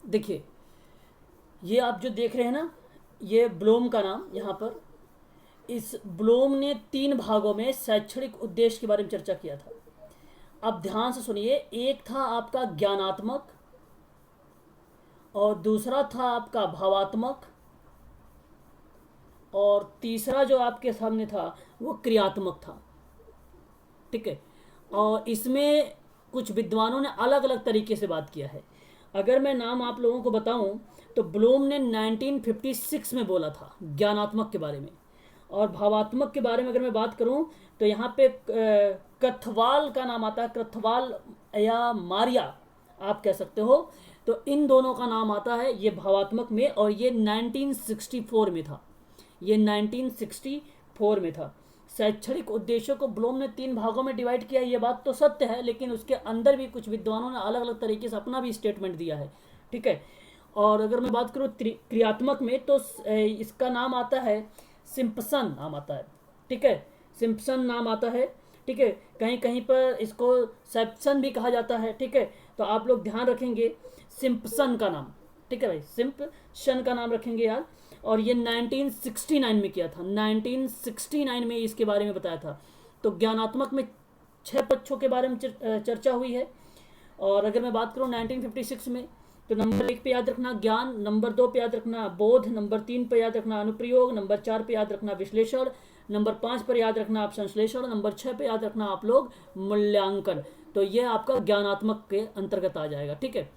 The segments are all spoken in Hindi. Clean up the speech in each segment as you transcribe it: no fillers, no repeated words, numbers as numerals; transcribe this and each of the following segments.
देखिए, ये आप जो देख रहे हैं ना, ये ब्लूम का नाम यहाँ पर, इस ब्लूम ने 3 भागों में शैक्षणिक उद्देश्य के बारे में चर्चा किया था। अब ध्यान से सुनिए, एक था आपका ज्ञानात्मक, और दूसरा था आपका भावात्मक, और तीसरा जो आपके सामने था वो क्रियात्मक था। ठीक है। और इसमें कुछ विद्वानों ने अलग अलग तरीके से बात किया है। अगर मैं नाम आप लोगों को बताऊं, तो ब्लूम ने 1956 में बोला था ज्ञानात्मक के बारे में। और भावात्मक के बारे में अगर मैं बात करूं, तो यहाँ पे कथवाल का नाम आता है, कथवाल या मारिया आप कह सकते हो। तो इन दोनों का नाम आता है ये भावात्मक में, और ये 1964 में था। ये 1964 में था। शैक्षणिक उद्देश्यों को ब्लूम ने 3 भागों में डिवाइड किया, ये बात तो सत्य है, लेकिन उसके अंदर भी कुछ विद्वानों ने अलग अलग तरीके से अपना भी स्टेटमेंट दिया है। ठीक है। और अगर मैं बात करूँ क्रियात्मक में, तो इसका नाम आता है सिम्पसन नाम आता है। ठीक है, सिम्पसन नाम आता है। ठीक है, कहीं कहीं पर इसको सेप्सन भी कहा जाता है। ठीक है, तो आप लोग ध्यान रखेंगे सिम्पसन का नाम। ठीक है भाई, सिम्पसन का नाम रखेंगे यार। और ये 1969 में किया था, 1969 में इसके बारे में बताया था। तो ज्ञानात्मक में 6 पक्षों के बारे में चर्चा हुई है। और अगर मैं बात करूँ 1956 में, तो नंबर 1 पे याद रखना ज्ञान, नंबर 2 पे याद रखना बोध, नंबर 3 पे याद रखना अनुप्रयोग, नंबर 4 पे याद रखना विश्लेषण, नंबर 5 पर याद रखना आप संश्लेषण, नंबर 6 पे याद रखना आप लोग मूल्यांकन। तो ये आपका ज्ञानात्मक के अंतर्गत आ जाएगा। ठीक है।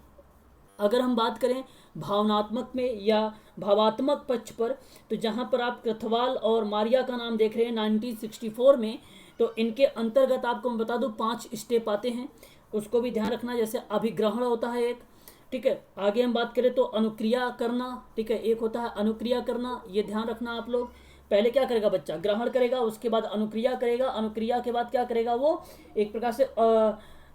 अगर हम बात करें भावनात्मक में या भावात्मक पक्ष पर, तो जहाँ पर आप कृथवाल और मारिया का नाम देख रहे हैं 1964 में, तो इनके अंतर्गत आपको मैं बता दूं 5 स्टेप आते हैं, उसको भी ध्यान रखना। जैसे अभिग्रहण होता है एक। ठीक है, आगे हम बात करें तो अनुक्रिया करना। ठीक है, एक होता है अनुक्रिया करना, ये ध्यान रखना आप लोग। पहले क्या करेगा बच्चा, ग्रहण करेगा, उसके बाद अनुक्रिया करेगा, अनुक्रिया के बाद क्या करेगा वो एक प्रकार से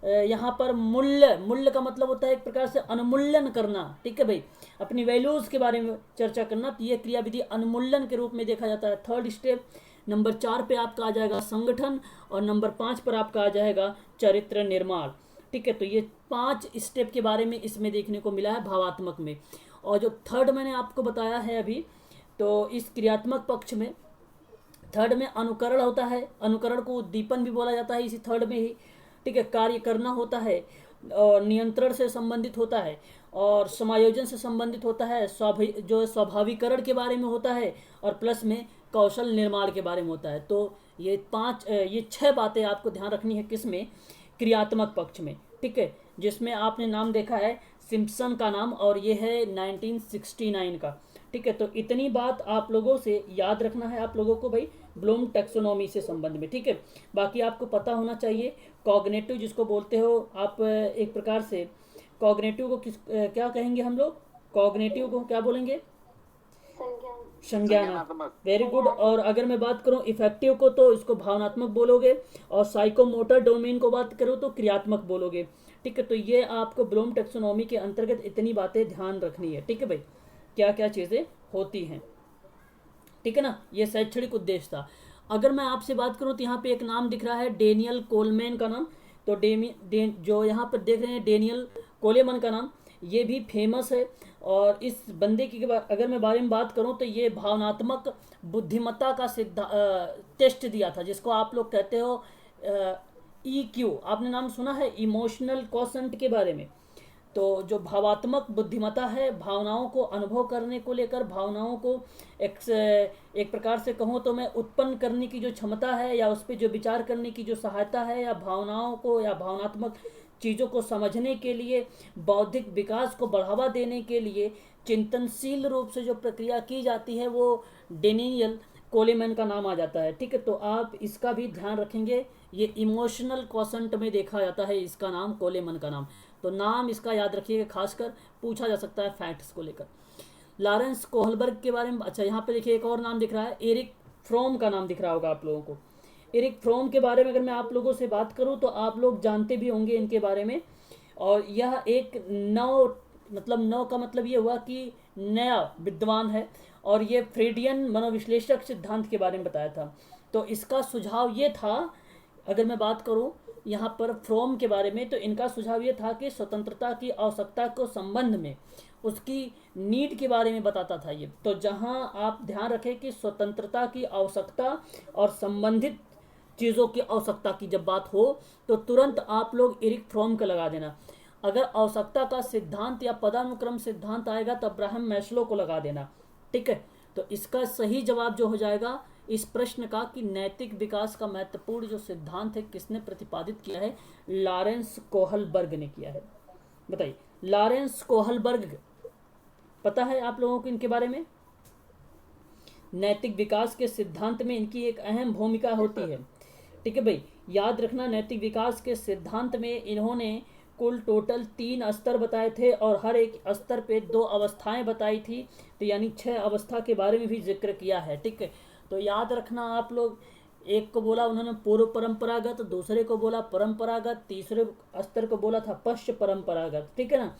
यहाँ पर मूल्य, मूल्य का मतलब होता है एक प्रकार से अनुमूल्यन करना। ठीक है भाई, अपनी वैल्यूज के बारे में चर्चा करना। तो ये क्रिया विधि अनुमूल्यन के रूप में देखा जाता है। 3rd step. नंबर 4 पे आपका आ जाएगा संगठन, और नंबर 5 पर आपका आ जाएगा चरित्र निर्माण। ठीक है, तो ये 5 स्टेप के बारे में इसमें देखने को मिला है भावात्मक में। और जो 3rd मैंने आपको बताया है अभी, तो इस क्रियात्मक पक्ष में 3rd में अनुकरण होता है। अनुकरण को उद्दीपन भी बोला जाता है इसी 3rd में ही। ठीक है, कार्य करना होता है, और नियंत्रण से संबंधित होता है, और समायोजन से संबंधित होता है, जो स्वाभाविकरण के बारे में होता है, और प्लस में कौशल निर्माण के बारे में होता है। तो ये 6 बातें आपको ध्यान रखनी है किसमें, क्रियात्मक पक्ष में। ठीक है, जिसमें आपने नाम देखा है सिम्पसन का नाम, और ये है 1969 का। ठीक है, तो इतनी बात आप लोगों से याद रखना है आप लोगों को भाई, ब्लूम टैक्सोनॉमी से संबंध में। ठीक है, बाकी आपको पता होना चाहिए कॉग्निटिव जिसको बोलते हो आप, एक प्रकार से कॉग्निटिव को क्या कहेंगे हम लोग, कॉग्निटिव को क्या बोलेंगे, संज्ञानात्मक। Very good. और अगर मैं बात करूं इफेक्टिव को, तो इसको भावनात्मक बोलोगे, और साइकोमोटर डोमेन को बात करूं तो क्रियात्मक बोलोगे। ठीक है, तो ये आपको ब्लूम टैक्सोनॉमी के अंतर्गत इतनी बातें ध्यान रखनी है। ठीक है भाई, क्या क्या चीज़ें होती हैं। ठीक है ना, ये शैक्षणिक उद्देश्य था। अगर मैं आपसे बात करूं, तो यहाँ पे एक नाम दिख रहा है डेनियल कोलमैन का नाम। तो जो यहाँ पर देख रहे हैं डेनियल कोलेमन का नाम, ये भी फेमस है। और इस बंदे की अगर मैं बारे में बात करूं, तो ये भावनात्मक बुद्धिमत्ता का टेस्ट दिया था, जिसको आप लोग कहते हो EQ। आपने नाम सुना है इमोशनल क्वोशेंट के बारे में। तो जो भावात्मक बुद्धिमत्ता है, भावनाओं को अनुभव करने को लेकर, भावनाओं को एक प्रकार से कहूँ तो मैं उत्पन्न करने की जो क्षमता है, या उस पर जो विचार करने की जो सहायता है, या भावनाओं को या भावनात्मक चीज़ों को समझने के लिए, बौद्धिक विकास को बढ़ावा देने के लिए चिंतनशील रूप से जो प्रक्रिया की जाती है, वो डेनियल कोलेमैन का नाम आ जाता है। ठीक है, तो आप इसका भी ध्यान रखेंगे। ये इमोशनल क्वोशेंट में देखा जाता है इसका नाम, कोलेमन का नाम। तो नाम इसका याद रखिएगा, खासकर पूछा जा सकता है फैक्ट्स को लेकर। लॉरेंस कोहलबर्ग के बारे में, अच्छा यहाँ पे देखिए एक और नाम दिख रहा है, एरिक फ्रोम का नाम दिख रहा होगा आप लोगों को। एरिक फ्रोम के बारे में अगर मैं आप लोगों से बात करूँ, तो आप लोग जानते भी होंगे इनके बारे में। और यह एक नव का मतलब ये हुआ कि नया विद्वान है, और ये फ्रीडियन मनोविश्लेषक सिद्धांत के बारे में बताया था। तो इसका सुझाव ये था, अगर मैं बात करूं, यहाँ पर फ्रोम के बारे में, तो इनका सुझाव ये था कि स्वतंत्रता की आवश्यकता को संबंध में उसकी नीड के बारे में बताता था ये। तो जहाँ आप ध्यान रखें कि स्वतंत्रता की आवश्यकता और संबंधित चीज़ों की आवश्यकता की जब बात हो तो तुरंत आप लोग एरिक फ्रोम का लगा देना। अगर आवश्यकता का सिद्धांत या पदानुक्रम सिद्धांत आएगा तो अब्राहम मैस्लो को लगा देना। ठीक है, तो इसका सही जवाब जो हो जाएगा इस प्रश्न का कि नैतिक विकास का महत्वपूर्ण जो सिद्धांत है किसने प्रतिपादित किया है, लॉरेंस कोहलबर्ग ने किया है। बताइए, लॉरेंस कोहलबर्ग पता है आप लोगों को इनके बारे में? नैतिक विकास के सिद्धांत में इनकी एक अहम भूमिका होती है। ठीक है भाई, याद रखना नैतिक विकास के सिद्धांत में इन्होंने कुल टोटल 3 स्तर बताए थे और हर एक स्तर पे 2 अवस्थाएं बताई थी, तो यानी 6 अवस्था के बारे में भी जिक्र किया है। ठीक है, तो याद रखना आप लोग, एक को बोला उन्होंने पूर्व परंपरागत, दूसरे को बोला परंपरागत, तीसरे स्तर को बोला था पश्चिम परंपरागत। ठीक है ना,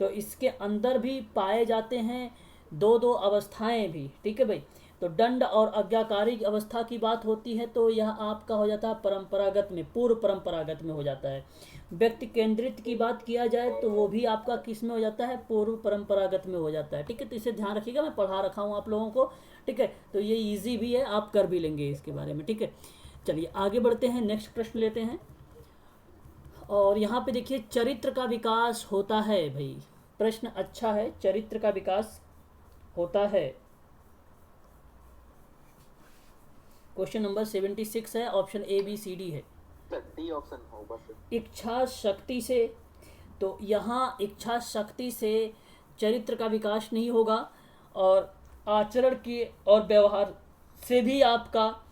तो इसके अंदर भी पाए जाते हैं 2 अवस्थाएं भी। ठीक है भाई, तो दंड और आज्ञाकारी अवस्था की बात होती है तो यह आपका हो जाता है परंपरागत में, पूर्व परंपरागत में हो जाता है। व्यक्ति केंद्रित की बात किया जाए तो वो भी आपका किस में हो जाता है, पूर्व परंपरागत में हो जाता है। ठीक है, तो इसे ध्यान रखिएगा, मैं पढ़ा रखा हूँ आप लोगों को। ठीक है, तो ये इजी भी है, आप कर भी लेंगे इसके बारे में। ठीक है, चलिए आगे बढ़ते हैं, नेक्स्ट प्रश्न लेते हैं। और यहाँ पे देखिए, चरित्र का विकास होता है भाई, प्रश्न अच्छा है, चरित्र का विकास होता है। क्वेश्चन नंबर 76 है, option A B C D है। डी ऑप्शन होगा सर। इच्छा शक्ति से, तो यहाँ इच्छा शक्ति से चरित्र का विकास नहीं होगा, और आचरण के और व्यवहार से भी आपका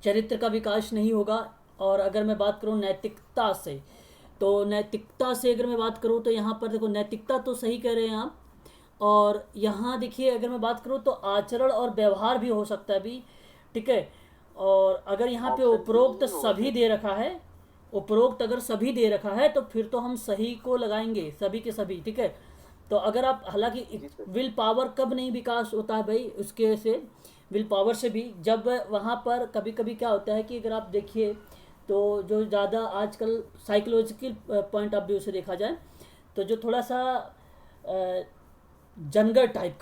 चरित्र का विकास नहीं होगा। और अगर मैं बात करूँ नैतिकता से, तो नैतिकता से अगर मैं बात करूँ तो यहाँ पर देखो, नैतिकता तो सही कह रहे हैं आप, और यहाँ देखिए अगर मैं बात करूँ तो आचरण और व्यवहार भी हो सकता है भी। ठीक है, और अगर यहाँ पे Option उपरोक्त D होगा सभी दे रखा है, उपरोक्त अगर सभी दे रखा है तो फिर तो हम सही को लगाएंगे, सभी के सभी। ठीक है, तो अगर आप, हालांकि जी सर। विल पावर कब नहीं विकास होता है भाई, उसके से विल पावर से भी, जब वहाँ पर कभी कभी क्या होता है कि अगर आप देखिए तो जो ज़्यादा आजकल साइकोलॉजिकल पॉइंट ऑफ व्यू से देखा जाए तो जो थोड़ा सा जनगर टाइप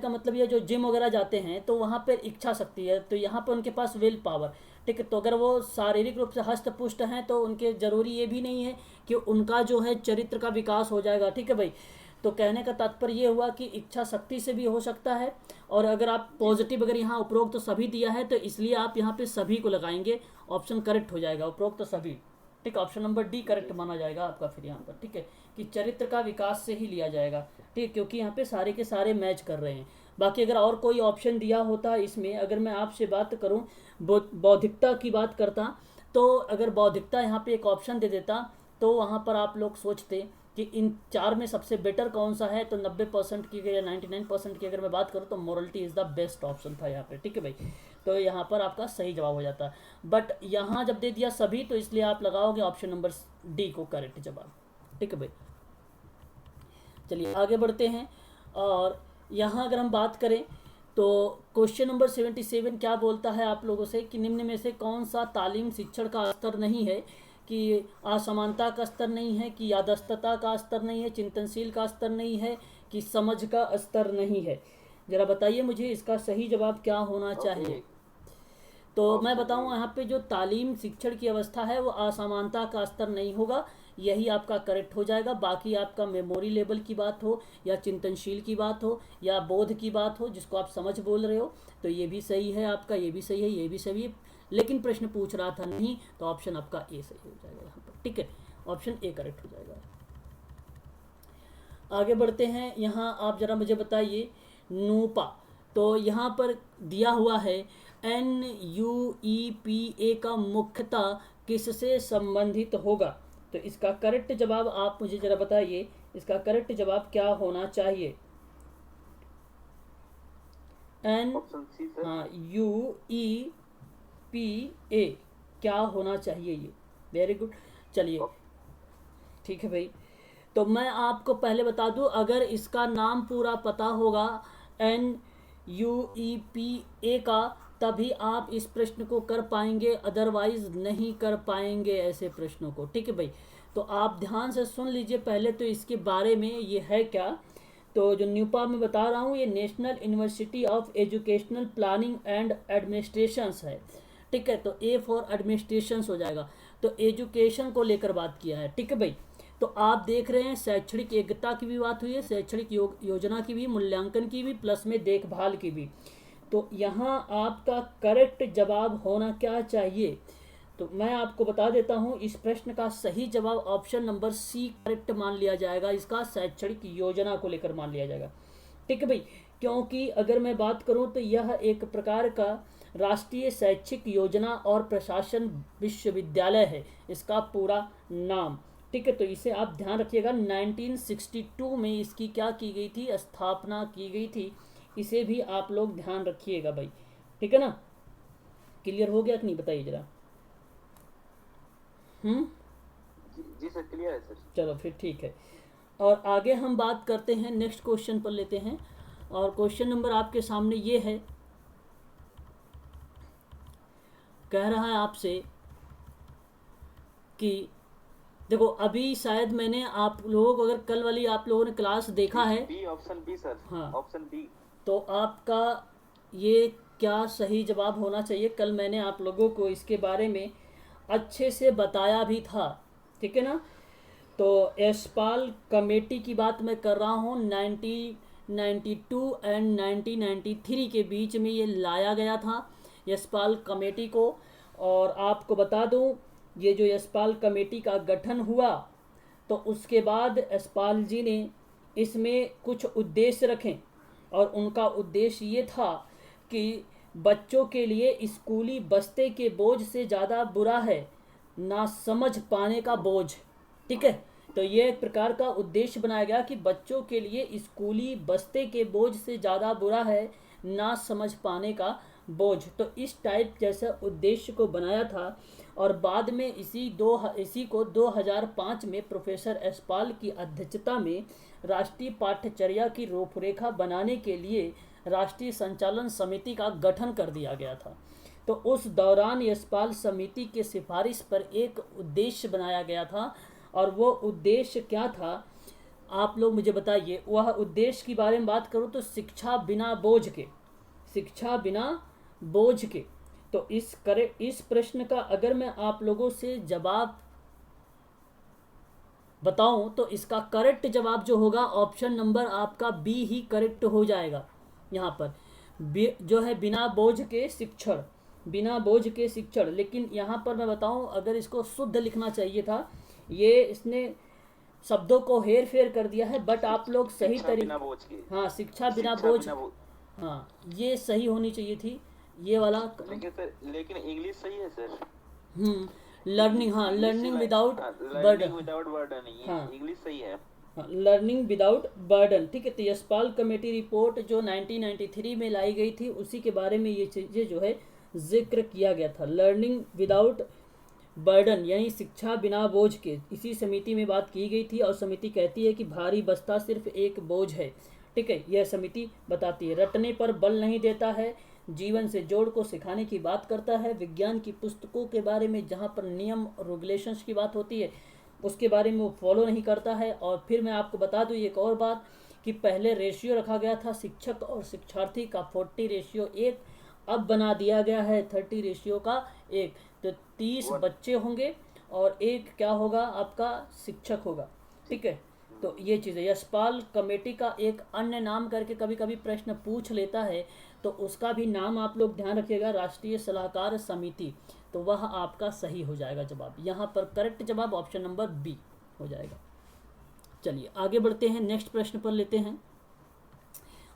का मतलब ये जो जिम वगैरह जाते हैं तो वहाँ पर इच्छा शक्ति है, तो यहाँ पर उनके पास विल पावर। ठीक है, तो अगर वो शारीरिक रूप से हष्ट पुष्ट हैं तो उनके ज़रूरी ये भी नहीं है कि उनका जो है चरित्र का विकास हो जाएगा। ठीक है भाई, तो कहने का तात्पर्य ये हुआ कि इच्छा शक्ति से भी हो सकता है। और अगर आप पॉजिटिव, अगर यहाँ उपरोक्त तो सभी दिया है तो इसलिए आप यहाँ पे सभी को लगाएंगे, ऑप्शन करेक्ट हो जाएगा, उपरोक्त तो सभी। ठीक, ऑप्शन नंबर डी करेक्ट माना जाएगा आपका फिर यहाँ पर। ठीक है, कि चरित्र का विकास से ही लिया जाएगा। ठीक, क्योंकि यहाँ पे सारे के सारे मैच कर रहे हैं। बाकी अगर और कोई ऑप्शन दिया होता इसमें, अगर मैं आपसे बात करूँ बौद्धिकता की बात करता, तो अगर बौद्धिकता यहाँ पे एक ऑप्शन दे देता तो वहाँ पर आप लोग सोचते कि इन 4 में सबसे बेटर कौन सा है, तो 90% की या 99% की अगर मैं बात करूँ तो morality is the best option था यहाँ पे। ठीक है भाई, तो यहाँ पर आपका सही जवाब हो जाता। बट यहाँ जब दे दिया सभी तो इसलिए आप लगाओगे ऑप्शन नंबर डी को करेक्ट जवाब। ठीक है भाई, चलिए आगे बढ़ते हैं। और यहाँ अगर हम बात करें तो क्वेश्चन नंबर 77 क्या बोलता है आप लोगों से कि निम्न में से कौन सा तालीम शिक्षण का स्तर नहीं है, कि असमानता का स्तर नहीं है, कि यादस्तता का स्तर नहीं है, चिंतनशील का स्तर नहीं है, कि समझ का स्तर नहीं है। ज़रा बताइए मुझे इसका सही जवाब क्या होना चाहिए। तो मैं बताऊं, यहाँ पे जो तालीम शिक्षण की अवस्था है वो असमानता का स्तर नहीं होगा, यही आपका करेक्ट हो जाएगा। बाकी आपका मेमोरी लेवल की बात हो या चिंतनशील की बात हो या बोध की बात हो, जिसको आप समझ बोल रहे हो, तो ये भी सही है आपका, ये भी सही है, ये भी सही है। लेकिन प्रश्न पूछ रहा था नहीं, तो ऑप्शन आपका ए सही हो जाएगा यहाँ पर। ठीक है, ऑप्शन ए करेक्ट हो जाएगा। आगे बढ़ते हैं, यहाँ आप ज़रा मुझे बताइए नूपा, तो यहाँ पर दिया हुआ है NUEPA का मुख्यतः किससे संबंधित होगा, तो इसका करेक्ट जवाब आप मुझे ज़रा बताइए, इसका करेक्ट जवाब क्या होना चाहिए। NUEPA क्या होना चाहिए ये, वेरी गुड। चलिए ठीक है भाई, तो मैं आपको पहले बता दूं, अगर इसका नाम पूरा पता होगा NUEPA का, तभी आप इस प्रश्न को कर पाएंगे, अदरवाइज नहीं कर पाएंगे ऐसे प्रश्नों को। ठीक है भाई, तो आप ध्यान से सुन लीजिए पहले तो इसके बारे में ये है क्या। तो जो न्यूपा मैं बता रहा हूँ ये national university of educational planning and administrations है। ठीक है, तो ए फॉर एडमिनिस्ट्रेशंस हो जाएगा। तो एजुकेशन को लेकर बात किया है। ठीक है भाई, तो आप देख रहे हैं शैक्षणिक एकता की भी बात हुई है, शैक्षणिक योजना की भी, मूल्यांकन की भी, प्लस में देखभाल की भी। तो यहाँ आपका करेक्ट जवाब होना क्या चाहिए, तो मैं आपको बता देता हूँ इस प्रश्न का सही जवाब ऑप्शन नंबर सी करेक्ट मान लिया जाएगा। इसका शैक्षणिक योजना को लेकर मान लिया जाएगा। ठीक है भाई, क्योंकि अगर मैं बात करूँ तो यह एक प्रकार का राष्ट्रीय शैक्षिक योजना और प्रशासन विश्वविद्यालय है इसका पूरा नाम। ठीक है, तो इसे आप ध्यान रखिएगा। 1962 में इसकी क्या की गई थी, स्थापना की गई थी। इसे भी आप लोग ध्यान रखिएगा भाई। ठीक है ना, क्लियर हो गया कि नहीं बताइए जरा। जी सर, क्लियर है सर। चलो फिर ठीक है, और आगे हम बात करते हैं, नेक्स्ट क्वेश्चन पर लेते हैं। और क्वेश्चन नंबर आपके सामने ये है, कह रहा है आपसे कि देखो अभी शायद मैंने आप लोगों को, अगर कल वाली आप लोगों ने क्लास देखा है, बी, ऑप्शन बी सर। हाँ, ऑप्शन बी। तो आपका ये क्या सही जवाब होना चाहिए। कल मैंने आप लोगों को इसके बारे में अच्छे से बताया भी था। ठीक है ना, तो यशपाल कमेटी की बात मैं कर रहा हूँ। 1992 एंड 1993 के बीच में ये लाया गया था यशपाल कमेटी को। और आपको बता दूं ये जो यशपाल कमेटी का गठन हुआ तो उसके बाद यशपाल जी ने इसमें कुछ उद्देश्य रखे, और उनका उद्देश्य ये था कि बच्चों के लिए स्कूली बस्ते के बोझ से ज़्यादा बुरा है ना समझ पाने का बोझ। ठीक है, तो ये एक प्रकार का उद्देश्य बनाया गया कि बच्चों के लिए स्कूली बस्ते के बोझ से ज़्यादा बुरा है ना समझ पाने का बोझ। तो इस टाइप जैसा उद्देश्य को बनाया था। और बाद में इसी को 2005 में प्रोफेसर यशपाल की अध्यक्षता में राष्ट्रीय पाठ्यचर्या की रूपरेखा बनाने के लिए राष्ट्रीय संचालन समिति का गठन कर दिया गया था। तो उस दौरान यशपाल समिति के सिफारिश पर एक उद्देश्य बनाया गया था, और वो उद्देश्य क्या था आप लोग मुझे बताइए। वह उद्देश्य के बारे में बात करूँ तो शिक्षा बिना बोझ के, शिक्षा बिना बोझ के। तो इस प्रश्न का अगर मैं आप लोगों से जवाब बताऊं तो इसका करेक्ट जवाब जो होगा ऑप्शन नंबर आपका बी ही करेक्ट हो जाएगा। यहाँ पर जो है बिना बोझ के शिक्षण, बिना बोझ के शिक्षण। लेकिन यहाँ पर मैं बताऊं अगर इसको शुद्ध लिखना चाहिए था, ये इसने शब्दों को हेर फेर कर दिया है। बट आप लोग सही तरीके, हाँ शिक्षा बिना बोझ, हाँ ये सही होनी चाहिए थी ये वाला। लेकिन इंग्लिश सही है सर। लर्निंग, हाँ लर्निंग विदाउट बर्डन, हाँ इंग्लिश सही है। Learning without burden. ठीक है, तो यशपाल कमेटी रिपोर्ट जो 1993 में लाई गई थी उसी के बारे में ये चीज़ें जो है जिक्र किया गया था। लर्निंग विदाउट बर्डन यानी शिक्षा बिना बोझ के, इसी समिति में बात की गई थी। और समिति कहती है कि भारी बस्ता सिर्फ एक बोझ है। ठीक है, यह समिति बताती है। रटने पर बल नहीं देता है, जीवन से जोड़ को सिखाने की बात करता है। विज्ञान की पुस्तकों के बारे में जहाँ पर नियम और रेगुलेशंस की बात होती है उसके बारे में वो फॉलो नहीं करता है। और फिर मैं आपको बता दूँ एक और बात कि पहले रेशियो रखा गया था शिक्षक और शिक्षार्थी का 40:1, अब बना दिया गया है 30:1। तो 30 बच्चे होंगे और एक क्या होगा आपका शिक्षक होगा। ठीक है, तो ये चीज़ है। यशपाल कमेटी का एक अन्य नाम करके कभी कभी प्रश्न पूछ लेता है, तो उसका भी नाम आप लोग ध्यान रखिएगा, राष्ट्रीय सलाहकार समिति। तो वह आपका सही हो जाएगा जवाब। यहाँ पर करेक्ट जवाब ऑप्शन नंबर बी हो जाएगा। चलिए आगे बढ़ते हैं, नेक्स्ट प्रश्न पर लेते हैं।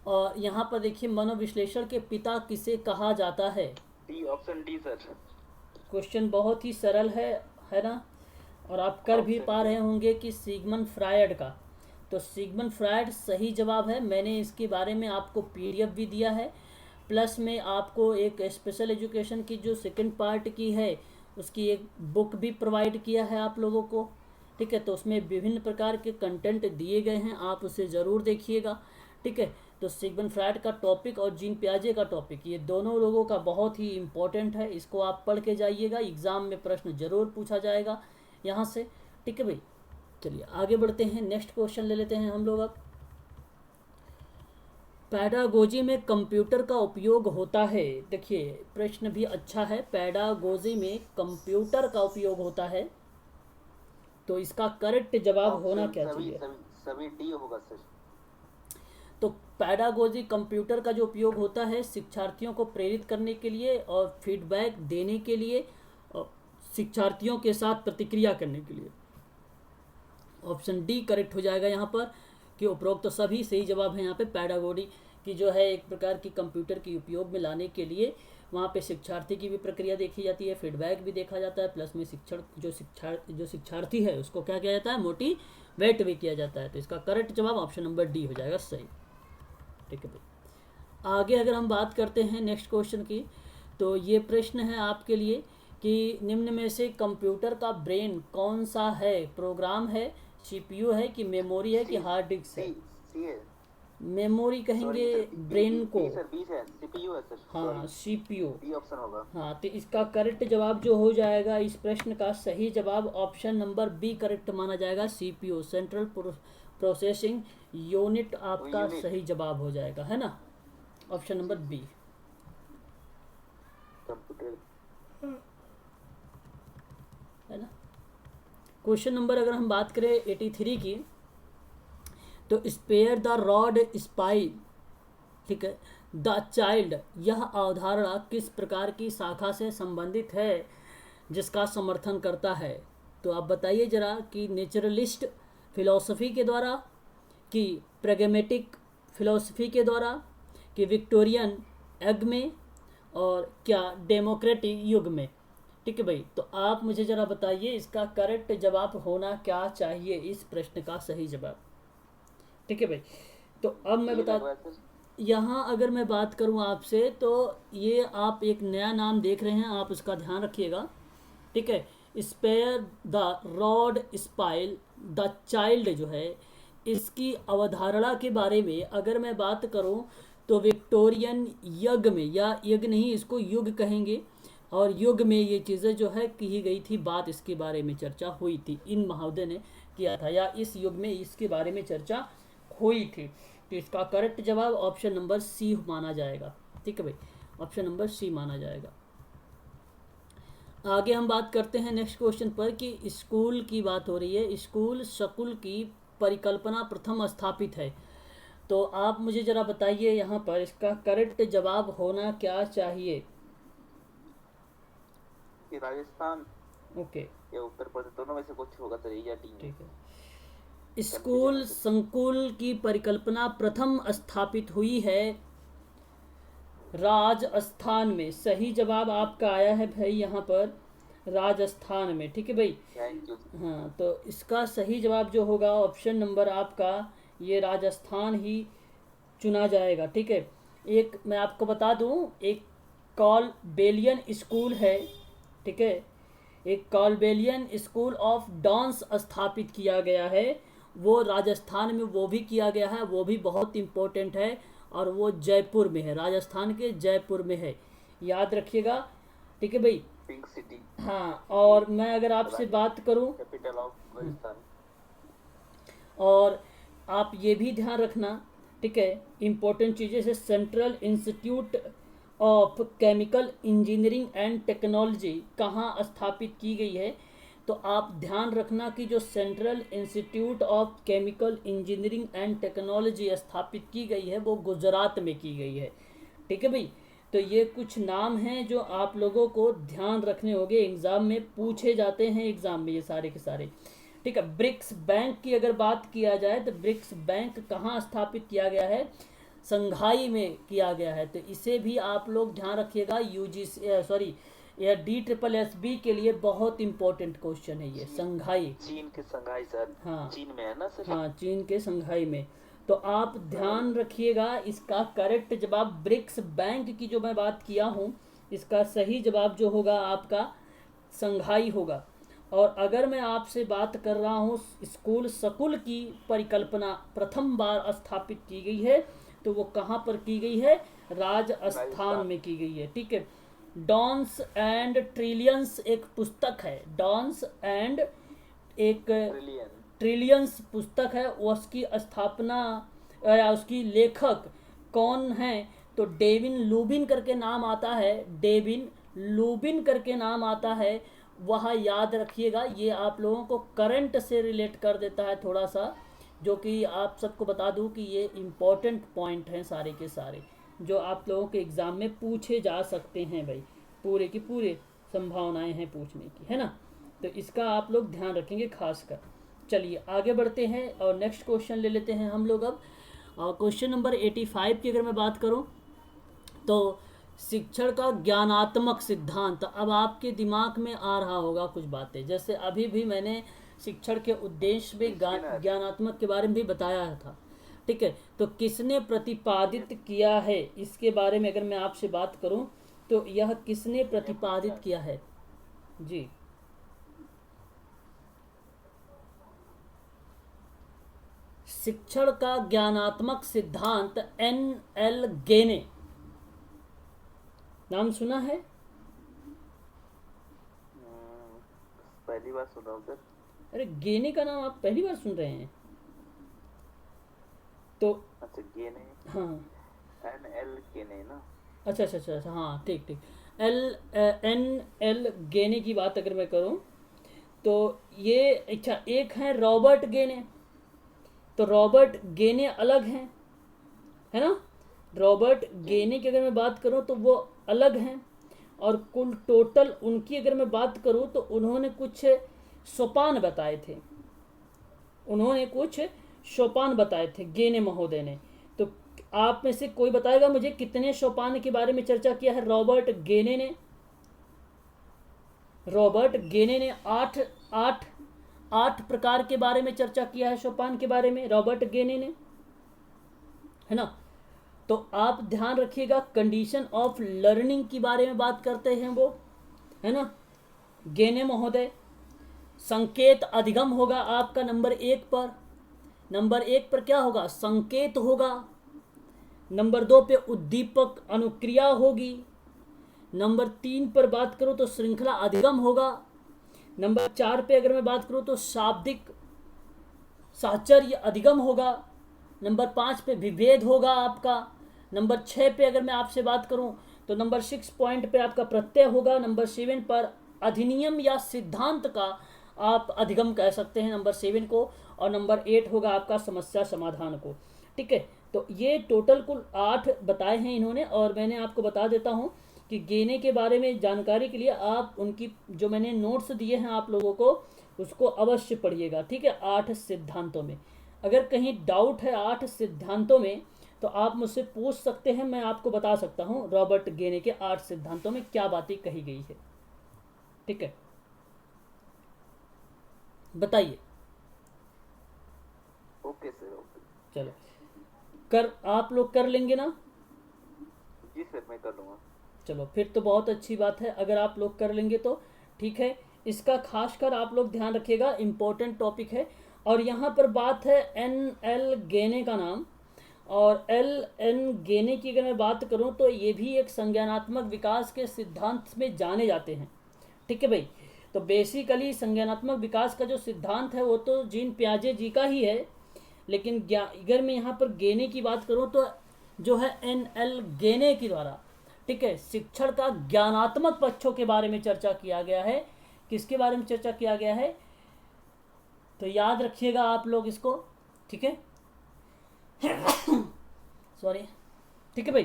और यहाँ पर देखिए, मनोविश्लेषण के पिता किसे कहा जाता है। D, option D sir. Question बहुत ही सरल है ना, और आप कर भी पा रहे होंगे कि सिगमंड फ्रायड का। तो सिगमंड फ्रायड सही जवाब है। मैंने इसके बारे में आपको पीडीएफ भी दिया है, प्लस में आपको एक स्पेशल एजुकेशन की जो सेकंड पार्ट की है उसकी एक बुक भी प्रोवाइड किया है आप लोगों को। ठीक है, तो उसमें विभिन्न प्रकार के कंटेंट दिए गए हैं, आप उसे ज़रूर देखिएगा। ठीक है। तो सिगमंड फ्रायड का टॉपिक और जीन पियाजे का टॉपिक, ये दोनों लोगों का बहुत ही इम्पोर्टेंट है, इसको आप पढ़ के जाइएगा, एग्ज़ाम में प्रश्न जरूर पूछा जाएगा यहाँ से। ठीक है भाई, चलिए आगे बढ़ते हैं, नेक्स्ट क्वेश्चन ले लेते हैं हम लोग अब। पैडागोजी में कंप्यूटर का उपयोग होता है। देखिए प्रश्न भी अच्छा है, पैडागोजी में कंप्यूटर का उपयोग होता है, तो इसका करेक्ट जवाब होना ऑप्शन क्या सभी चाहिए? सभी सभी डी होगा सर। तो पैडागोजी कंप्यूटर का जो उपयोग होता है शिक्षार्थियों को प्रेरित करने के लिए और फीडबैक देने के लिए और शिक्षार्थियों के साथ प्रतिक्रिया करने के लिए। ऑप्शन डी करेक्ट हो जाएगा यहाँ पर, कि उपरोक्त तो सभी सही जवाब है यहाँ पे। पैडागोजी की जो है एक प्रकार की कंप्यूटर के उपयोग में लाने के लिए वहाँ पे शिक्षार्थी की भी प्रक्रिया देखी जाती है, फीडबैक भी देखा जाता है, प्लस में जो शिक्षार्थी है उसको क्या किया जाता है, मोटिवेट भी किया जाता है। तो इसका करेक्ट जवाब ऑप्शन नंबर डी हो जाएगा सही। ठीक है भाई, आगे अगर हम बात करते हैं नेक्स्ट क्वेश्चन की, तो ये प्रश्न है आपके लिए कि निम्न में से कंप्यूटर का ब्रेन कौन सा है? प्रोग्राम है, सीपीयू है, कि मेमोरी है, कि हार्ड डिस्क है? सी है। मेमोरी कहेंगे ब्रेन को। सर बी है, सीपीयू है सर। हाँ सीपीयू। बी ऑप्शन होगा। हाँ, तो इसका करेक्ट जवाब जो हो जाएगा इस प्रश्न का सही जवाब ऑप्शन नंबर बी करेक्ट माना जाएगा। सीपीयू, सेंट्रल प्रोसेसिंग यूनिट आपका सही जवाब हो जाएगा, है ना, ऑप्शन नंबर बी। कंप्यूटर है ना। क्वेश्चन नंबर अगर हम बात करें 83 की, तो स्पेयर द रॉड स्पाइल, ठीक है, द चाइल्ड, यह अवधारणा किस प्रकार की शाखा से संबंधित है जिसका समर्थन करता है? तो आप बताइए जरा, कि नेचुरलिस्ट फिलॉसफी के द्वारा, कि प्रैग्मेटिक फिलॉसफी के द्वारा, कि विक्टोरियन एग में, और क्या डेमोक्रेटिक युग में? ठीक है भाई, तो आप मुझे ज़रा बताइए इसका करेक्ट जवाब होना क्या चाहिए इस प्रश्न का सही जवाब। ठीक है भाई, तो अब मैं बता, यहाँ अगर मैं बात करूँ आपसे, तो ये आप एक नया नाम देख रहे हैं, आप इसका ध्यान रखिएगा। ठीक है, spare the rod spoil the child जो है, इसकी अवधारणा के बारे में अगर मैं बात करूँ तो विक्टोरियन युग में, या युग नहीं इसको युग कहेंगे, और युग में ये चीज़ें जो है कही गई थी, बात इसके बारे में चर्चा हुई थी, इन महोदय ने किया था, या इस युग में इसके बारे में चर्चा हुई थी। तो इसका करेक्ट जवाब ऑप्शन नंबर सी माना जाएगा। ठीक है भाई, ऑप्शन नंबर सी माना जाएगा। आगे हम बात करते हैं नेक्स्ट क्वेश्चन पर, कि स्कूल की बात हो रही है। स्कूल की परिकल्पना प्रथम स्थापित है, तो आप मुझे ज़रा बताइए यहाँ पर इसका करेक्ट जवाब होना क्या चाहिए? राजस्थान ओके, या उत्तर प्रदेश, दोनों में से कुछ होगा सर, या डी। ठीक है। स्कूल संकुल की परिकल्पना प्रथम स्थापित हुई है राजस्थान में। सही जवाब आपका आया है भाई यहाँ पर, राजस्थान में। ठीक है भाई, थैंक यू। हाँ, तो इसका सही जवाब जो होगा ऑप्शन नंबर आपका ये राजस्थान ही चुना जाएगा। ठीक है, एक मैं आपको बता दूं, एक कॉलबेलियन स्कूल है, ठीक है, एक कॉलबेलियन स्कूल ऑफ डांस स्थापित किया गया है, वो राजस्थान में वो भी किया गया है, वो भी बहुत इम्पोर्टेंट है, और वो जयपुर में है, राजस्थान के जयपुर में है, याद रखिएगा। ठीक है भाई, पिंक सिटी। हाँ, और मैं अगर आपसे बात करूं, कैपिटल ऑफ राजस्थान। और आप ये भी ध्यान रखना, ठीक है, इम्पोर्टेंट चीज़ें से central institute of chemical engineering and technology कहाँ स्थापित की गई है? तो आप ध्यान रखना कि जो central institute of chemical engineering and technology स्थापित की गई है वो गुजरात में की गई है। ठीक है भाई, तो ये कुछ नाम हैं जो आप लोगों को ध्यान रखने होंगे, एग्ज़ाम में पूछे जाते हैं, एग्ज़ाम में ये सारे के सारे। ठीक है, ब्रिक्स बैंक की अगर बात किया जाए तो ब्रिक्स बैंक कहाँ स्थापित किया गया है? संघाई में किया गया है, तो इसे भी आप लोग ध्यान रखिएगा। या DSSB के लिए बहुत इंपॉर्टेंट क्वेश्चन है ये, संघाई। चीन के संघाई सर। हाँ, चीन में है ना सर? हाँ, चीन के संघाई में। तो आप ध्यान रखिएगा, इसका करेक्ट जवाब ब्रिक्स बैंक की जो मैं बात किया हूँ, इसका सही जवाब जो होगा आपका संघाई होगा। और अगर मैं आपसे बात कर रहा हूँ स्कूल सकुल की परिकल्पना प्रथम बार स्थापित की गई है, तो वो कहाँ पर की गई है? राजस्थान राजस्थान। में की गई है। ठीक है। डॉन्स एंड ट्रिलियंस एक पुस्तक है, डॉन्स एंड एक ट्रिलियन। ट्रिलियंस पुस्तक है, उसकी स्थापना या उसकी लेखक कौन है? तो डेविन लूबिन करके नाम आता है, डेविन लूबिन करके नाम आता है। वह याद रखिएगा, ये आप लोगों को करंट से रिलेट कर देता है थोड़ा सा, जो कि आप सबको बता दूं कि ये इम्पोर्टेंट पॉइंट हैं सारे के सारे, जो आप लोगों के एग्ज़ाम में पूछे जा सकते हैं भाई, पूरे की पूरे संभावनाएं हैं पूछने की, है ना। तो इसका आप लोग ध्यान रखेंगे खासकर। चलिए आगे बढ़ते हैं और नेक्स्ट क्वेश्चन ले लेते हैं हम लोग अब। क्वेश्चन नंबर 85 की अगर मैं बात करूं तो शिक्षण का ज्ञानात्मक सिद्धांत। अब आपके दिमाग में आ रहा होगा कुछ बातें, जैसे अभी भी मैंने शिक्षण के उद्देश्य में ज्ञानात्मक के बारे में भी बताया था। ठीक है, तो किसने प्रतिपादित किया है इसके बारे में अगर मैं आपसे बात करूं तो यह किसने प्रतिपादित किया है? जी, शिक्षण का ज्ञानात्मक सिद्धांत N.L. गेने, नाम सुना है? पहली बार सुन रहा हूँ सर। अरे गेने का नाम आप पहली बार सुन रहे हैं? तो अच्छा गेने, हाँ, NL गेने ना। अच्छा अच्छा अच्छा अच्छा, हाँ ठीक ठीक। N.L. गेने की बात अगर मैं करूं तो ये अच्छा, एक है रॉबर्ट गेने। तो रॉबर्ट गेने अलग हैं, है ना। रॉबर्ट गेने की अगर मैं बात करूं तो वो अलग हैं, और कुल टोटल उनकी अगर मैं बात करूं तो उन्होंने कुछ सोपान बताए थे, उन्होंने कुछ सोपान बताए थे गेने महोदय ने। तो आप में से कोई बताएगा मुझे कितने सोपान के बारे में चर्चा किया है रॉबर्ट गेने ने? रॉबर्ट गेने ने आठ प्रकार के बारे में चर्चा किया है सोपान के बारे में, रॉबर्ट गेने ने, है ना। तो आप ध्यान रखिएगा, कंडीशन ऑफ लर्निंग के बारे में बात करते हैं वो, है ना, गेने महोदय। संकेत अधिगम होगा आपका नंबर 1 पर, नंबर 1 पर क्या होगा? संकेत होगा। नंबर 2 पे उद्दीपक अनुक्रिया होगी। नंबर 3 पर बात करूं तो श्रृंखला अधिगम होगा। नंबर 4 पे अगर मैं बात करूं तो शाब्दिक साहचर्य अधिगम होगा। नंबर 5 पे विभेद होगा आपका। नंबर 6 पे अगर मैं आपसे बात करूं तो नंबर 6 पॉइंट पे आपका प्रत्यय होगा। नंबर 7 पर अधिनियम या सिद्धांत का आप अधिगम कह सकते हैं नंबर 7 को। और नंबर 8 होगा आपका समस्या समाधान को। ठीक है, तो ये टोटल कुल 8 बताए हैं इन्होंने। और मैंने आपको बता देता हूँ कि गेने के बारे में जानकारी के लिए आप उनकी जो मैंने नोट्स दिए हैं आप लोगों को, उसको अवश्य पढ़िएगा। ठीक है, 8 सिद्धांतों में अगर कहीं डाउट है 8 सिद्धांतों में तो आप मुझसे पूछ सकते हैं, मैं आपको बता सकता हूँ रॉबर्ट गेने के 8 सिद्धांतों में क्या बातें कही गई है। ठीक है, बताइए। Okay sir, okay. चलो, कर आप लोग कर लेंगे ना? जी सर, मैं कर लूँगा। चलो फिर तो बहुत अच्छी बात है, अगर आप लोग कर लेंगे तो ठीक है। इसका खासकर आप लोग ध्यान रखिएगा, इम्पोर्टेंट टॉपिक है। और यहाँ पर बात है N.L. गेने का नाम, और L.N. गेने की अगर मैं बात करूँ तो ये भी एक संज्ञानात्मक विकास के सिद्धांत में जाने जाते हैं। ठीक है भाई, तो बेसिकली संज्ञानात्मक विकास का जो सिद्धांत है वो तो जीन पियाजे जी का ही है, लेकिन अगर मैं यहाँ पर गेने की बात करूँ तो जो है N.L. गेने के द्वारा, ठीक है, शिक्षण का ज्ञानात्मक पक्षों के बारे में चर्चा किया गया है। किसके बारे में चर्चा किया गया है? तो याद रखिएगा आप लोग इसको। ठीक है, सॉरी। ठीक है भाई,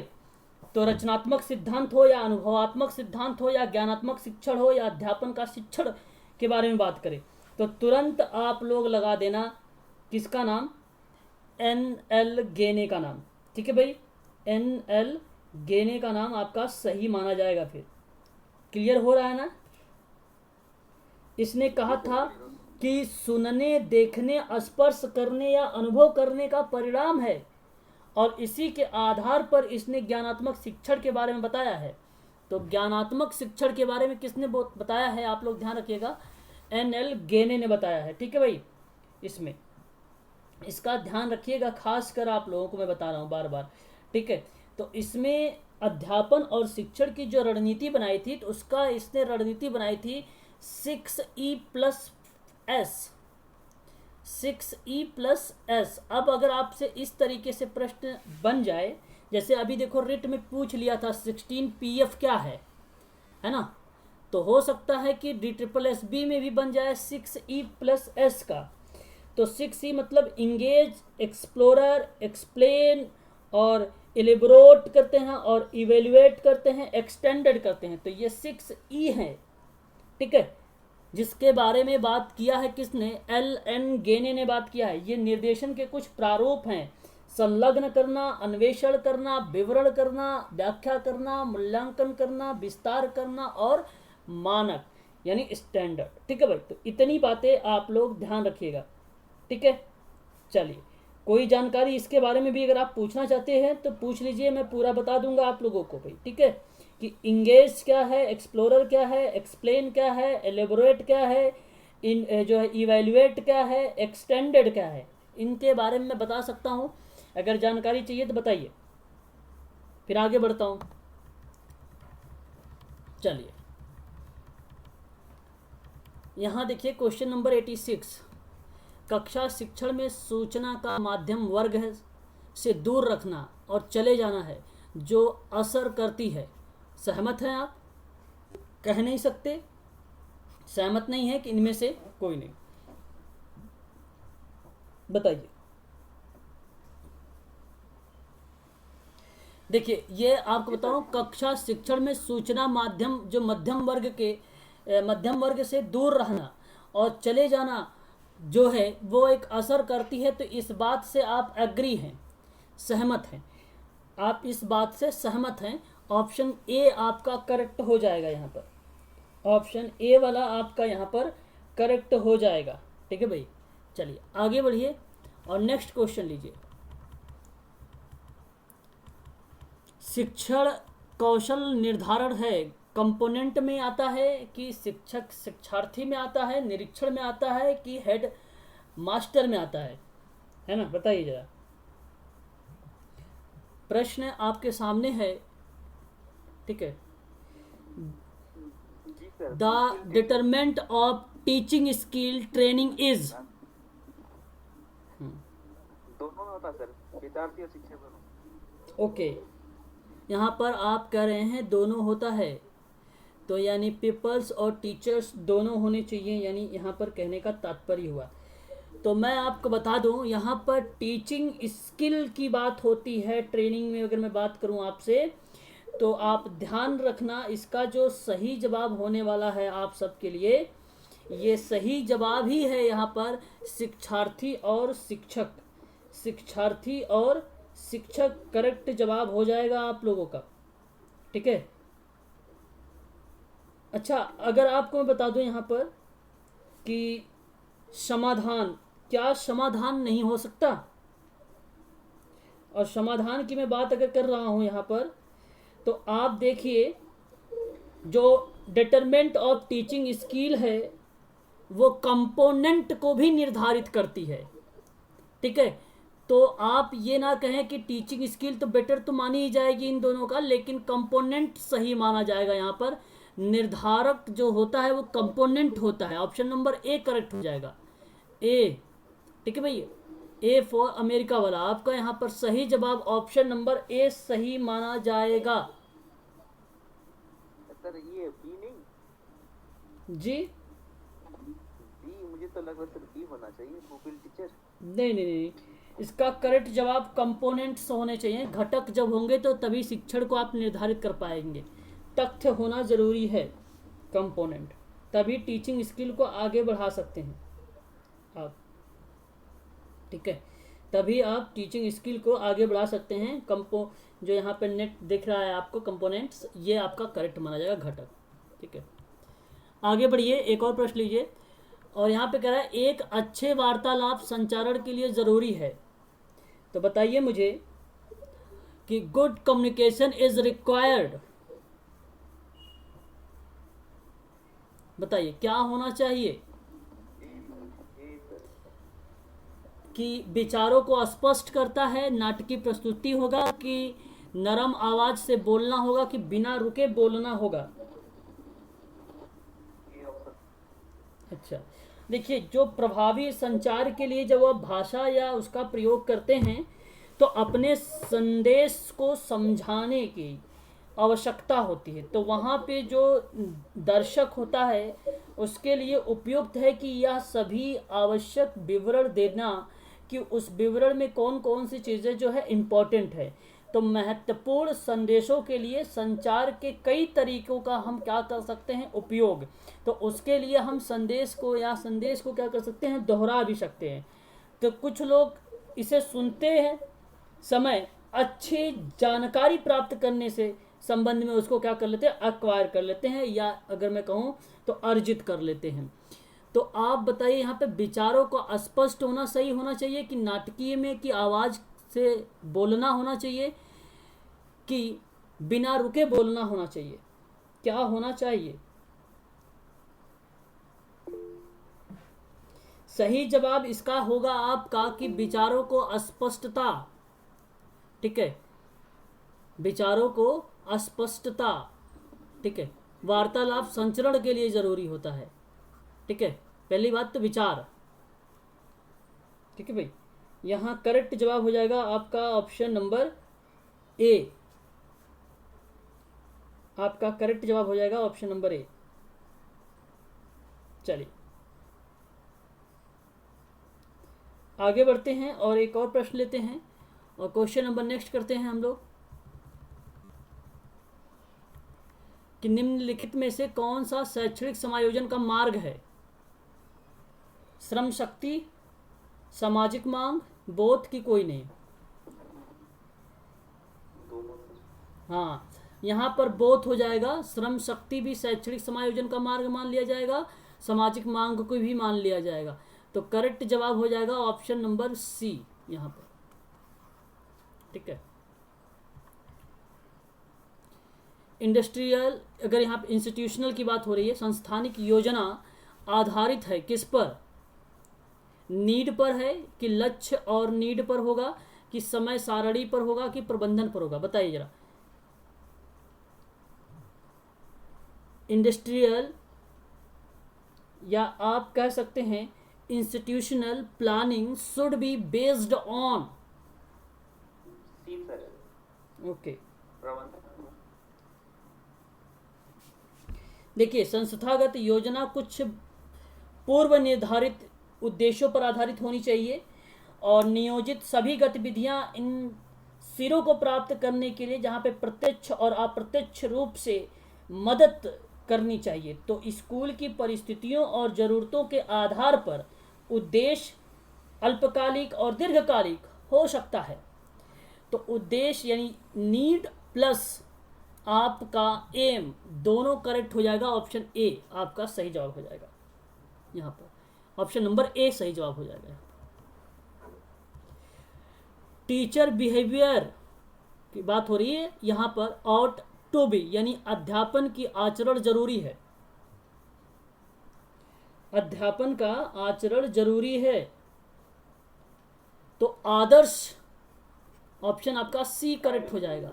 तो रचनात्मक सिद्धांत हो या अनुभवात्मक सिद्धांत हो या ज्ञानात्मक शिक्षण हो या अध्यापन का शिक्षण के बारे में बात करें तो तुरंत आप लोग लगा देना किसका नाम? N.L. गेने का नाम। ठीक है भाई, N.L. गेने का नाम आपका सही माना जाएगा। फिर क्लियर हो रहा है ना? इसने कहा था कि सुनने, देखने, स्पर्श करने या अनुभव करने का परिणाम है, और इसी के आधार पर इसने ज्ञानात्मक शिक्षण के बारे में बताया है। तो ज्ञानात्मक शिक्षण के बारे में किसने बताया है? आप लोग ध्यान रखिएगा, NL गेने ने बताया है। ठीक है भाई, इसमें इसका ध्यान रखिएगा, खास कर आप लोगों को मैं बता रहा हूँ बार बार। ठीक है, तो इसमें अध्यापन और शिक्षण की जो रणनीति बनाई थी, तो उसका इसने रणनीति बनाई थी 6E+S, 6E+S। अब अगर आपसे इस तरीके से प्रश्न बन जाए, जैसे अभी देखो रिट में पूछ लिया था 16PF क्या है ना, तो हो सकता है कि DSSB में भी बन जाए 6E+S का। तो 6E मतलब इंगेज, एक्सप्लोरर, एक्सप्लेन और एलिबोरेट करते हैं और इवेल्युएट करते हैं, एक्सटेंडेड करते हैं। तो ये 6E है। ठीक है, जिसके बारे में बात किया है किसने, LN गेने ने बात किया है। ये निर्देशन के कुछ प्रारूप हैं: संलग्न करना, अन्वेषण करना, विवरण करना, व्याख्या करना, मूल्यांकन करना, विस्तार करना और मानक यानी स्टैंडर्ड। ठीक है भाई, तो इतनी बातें आप लोग ध्यान रखिएगा। ठीक है, चलिए, कोई जानकारी इसके बारे में भी अगर आप पूछना चाहते हैं तो पूछ लीजिए, मैं पूरा बता दूंगा आप लोगों को भाई। ठीक है, कि इंगेज क्या है, एक्सप्लोरर क्या है, एक्सप्लेन क्या है, एलेबोरेट क्या है, इन जो है इवेल्युएट क्या है, एक्सटेंडेड क्या है, इनके बारे में मैं बता सकता हूँ। अगर जानकारी चाहिए तो बताइए, फिर आगे बढ़ता हूँ। चलिए, यहाँ देखिए क्वेश्चन नंबर 86, कक्षा शिक्षण में सूचना का माध्यम वर्ग से दूर रखना और चले जाना है जो असर करती है। सहमत हैं आप? कह नहीं सकते, सहमत नहीं है कि इनमें से कोई नहीं? बताइए। देखिए, ये आपको बताऊं, कक्षा शिक्षण में सूचना माध्यम जो मध्यम वर्ग से दूर रहना और चले जाना जो है वो एक असर करती है। तो इस बात से आप एग्री हैं, सहमत हैं? आप इस बात से सहमत हैं? ऑप्शन ए आपका करेक्ट हो जाएगा यहाँ पर, ऑप्शन ए वाला आपका यहाँ पर करेक्ट हो जाएगा। ठीक है भाई, चलिए आगे बढ़िए और नेक्स्ट क्वेश्चन लीजिए। शिक्षण कौशल निर्धारण है, कंपोनेंट में आता है कि शिक्षक शिक्षार्थी में आता है, निरीक्षण में आता है कि हेड मास्टर में आता है ना? बताइए जरा। प्रश्न आपके सामने है। ठीक है, जी sir. The determinant of teaching skill training is. दोनों होता सर, विद्यार्थी और शिक्षक दोनों। ओके, यहाँ पर आप कह रहे हैं दोनों होता है, तो यानी पीपल्स और टीचर्स दोनों होने चाहिए, यानी यहाँ पर कहने का तात्पर्य हुआ। तो मैं आपको बता दूं, यहाँ पर टीचिंग स्किल की बात होती है ट्रेनिंग में। अगर मैं बात करूं आपसे, तो आप ध्यान रखना, इसका जो सही जवाब होने वाला है आप सबके लिए, ये सही जवाब ही है यहाँ पर शिक्षार्थी और शिक्षक। शिक्षार्थी और शिक्षक करेक्ट जवाब हो जाएगा आप लोगों का। ठीक है, अच्छा, अगर आपको मैं बता दूं यहाँ पर कि समाधान, क्या समाधान नहीं हो सकता? और समाधान की मैं बात अगर कर रहा हूं यहाँ पर, तो आप देखिए, जो डिटरमेंट ऑफ टीचिंग स्किल है वो कंपोनेंट को भी निर्धारित करती है। ठीक है, तो आप ये ना कहें कि टीचिंग स्किल तो बेटर तो मानी ही जाएगी इन दोनों का, लेकिन कंपोनेंट सही माना जाएगा। यहाँ पर निर्धारक जो होता है वो कंपोनेंट होता है। ऑप्शन नंबर ए करेक्ट हो जाएगा, ए। ठीक है भाई, ए फॉर अमेरिका वाला आपका यहाँ पर सही जवाब ऑप्शन नंबर ए सही माना जाएगा। सर ये बी नहीं? जी बी, मुझे तो लग रहा सर बी होना चाहिए, पॉपुलर टीचर। नहीं नहीं नहीं, इसका करेक्ट जवाब कंपोनेंट्स होने चाहिए। घटक जब होंगे तो तभी शिक्षण को आप निर्धारित कर पाएंगे। तथ्य होना जरूरी है, कंपोनेंट, तभी टीचिंग स्किल को आगे बढ़ा सकते हैं आप। ठीक है, तभी आप टीचिंग स्किल को आगे बढ़ा सकते हैं। जो यहाँ पे नेट दिख रहा है आपको कंपोनेंट्स, ये आपका करेक्ट माना जाएगा, घटक। ठीक है, आगे बढ़िए, एक और प्रश्न लीजिए। और यहाँ पे कह रहा है एक अच्छे वार्तालाप संचारण के लिए जरूरी है। तो बताइए मुझे कि गुड कम्युनिकेशन इज रिक्वायर्ड। बताइए क्या होना चाहिए? कि विचारों को स्पष्ट करता है, नाटकीय प्रस्तुति होगा कि नरम आवाज से बोलना होगा कि बिना रुके बोलना होगा? ये ऑप्शन। अच्छा, देखिए, जो प्रभावी संचार के लिए जब वह भाषा या उसका प्रयोग करते हैं तो अपने संदेश को समझाने की आवश्यकता होती है, तो वहाँ पे जो दर्शक होता है उसके लिए उपयुक्त है कि यह सभी आवश्यक विवरण देना कि उस विवरण में कौन कौन सी चीज़ें जो है इम्पोर्टेंट है। तो महत्वपूर्ण संदेशों के लिए संचार के कई तरीकों का हम क्या कर सकते हैं, उपयोग। तो उसके लिए हम संदेश को क्या कर सकते हैं, दोहरा भी सकते हैं। तो कुछ लोग इसे सुनते हैं समय अच्छी जानकारी प्राप्त करने से संबंध में उसको क्या कर लेते हैं, एक्वायर कर लेते हैं, या अगर मैं कहूँ तो अर्जित कर लेते हैं। तो आप बताइए, यहाँ पे विचारों को स्पष्ट होना सही होना चाहिए कि नाटकीय में कि आवाज से बोलना होना चाहिए कि बिना रुके बोलना होना चाहिए, क्या होना चाहिए? सही जवाब इसका होगा आपका कि विचारों को स्पष्टता, ठीक है, विचारों को अस्पष्टता, ठीक है, वार्तालाप संचरण के लिए जरूरी होता है, ठीक है। पहली बात तो विचार, ठीक है भाई। यहाँ करेक्ट जवाब हो जाएगा आपका ऑप्शन नंबर ए, आपका करेक्ट जवाब हो जाएगा ऑप्शन नंबर ए। चलिए आगे बढ़ते हैं और एक और प्रश्न लेते हैं और क्वेश्चन नंबर नेक्स्ट करते हैं हम लोग कि निम्नलिखित में से कौन सा शैक्षणिक समायोजन का मार्ग है? श्रम शक्ति, सामाजिक मांग, बोध की कोई नहीं? दोनों। हाँ, यहाँ पर बोथ हो जाएगा। श्रम शक्ति भी शैक्षणिक समायोजन का मार्ग मान लिया जाएगा, सामाजिक मांग को भी मान लिया जाएगा। तो करेक्ट जवाब हो जाएगा ऑप्शन नंबर सी यहाँ पर, ठीक है। इंडस्ट्रियल, अगर यहाँ पे इंस्टीट्यूशनल की बात हो रही है, संस्थानिक योजना आधारित है किस पर? नीड पर है कि लक्ष्य और नीड पर होगा कि समय सारणी पर होगा कि प्रबंधन पर होगा? बताइए जरा। इंडस्ट्रियल, या आप कह सकते हैं institutional planning should be based on, C sir, okay. प्रबंधन। देखिए, संस्थागत योजना कुछ पूर्व निर्धारित उद्देश्यों पर आधारित होनी चाहिए और नियोजित सभी गतिविधियां इन सिरों को प्राप्त करने के लिए जहां पे प्रत्यक्ष और अप्रत्यक्ष रूप से मदद करनी चाहिए। तो स्कूल की परिस्थितियों और ज़रूरतों के आधार पर उद्देश्य अल्पकालिक और दीर्घकालिक हो सकता है। तो उद्देश्य यानी नीड प्लस आपका एम दोनों करेक्ट हो जाएगा। ऑप्शन ए आपका सही जवाब हो जाएगा। यहाँ पर ऑप्शन नंबर ए सही जवाब हो जाएगा। टीचर बिहेवियर की बात हो रही है यहाँ पर। ऑट टू बी यानी अध्यापन की आचरण जरूरी है, अध्यापन का आचरण जरूरी है। तो आदर्श, ऑप्शन आपका सी करेक्ट हो जाएगा।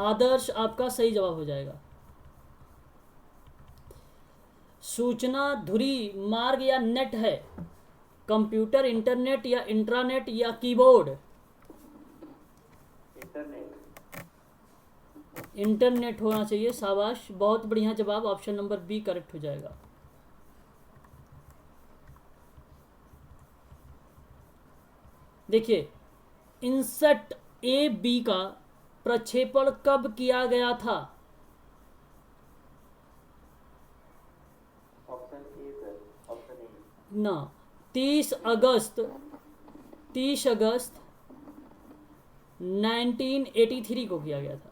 आदर्श आपका सही जवाब हो जाएगा। सूचना धुरी मार्ग या नेट है? कंप्यूटर, इंटरनेट या इंट्रानेट या कीबोर्ड? इंटरनेट। इंटरनेट होना चाहिए। शाबाश, बहुत बढ़िया जवाब। ऑप्शन नंबर बी करेक्ट हो जाएगा। देखिए, इनसेट ए बी का प्रक्षेपण कब किया गया था? Option A sir, option A. ना, 30 अगस्त 1983 को किया गया था।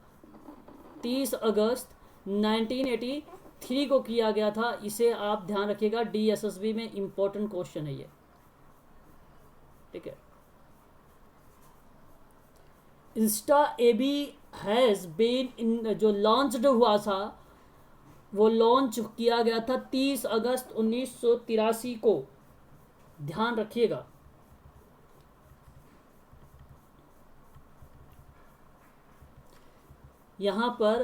30 अगस्त 1983 को किया गया था। इसे आप ध्यान रखिएगा, DSSB में इंपॉर्टेंट क्वेश्चन है ये, ठीक है। Insta AB has been in, जो लॉन्च्ड हुआ था वो लॉन्च किया गया था 30 अगस्त 1983 को। ध्यान रखिएगा, यहाँ पर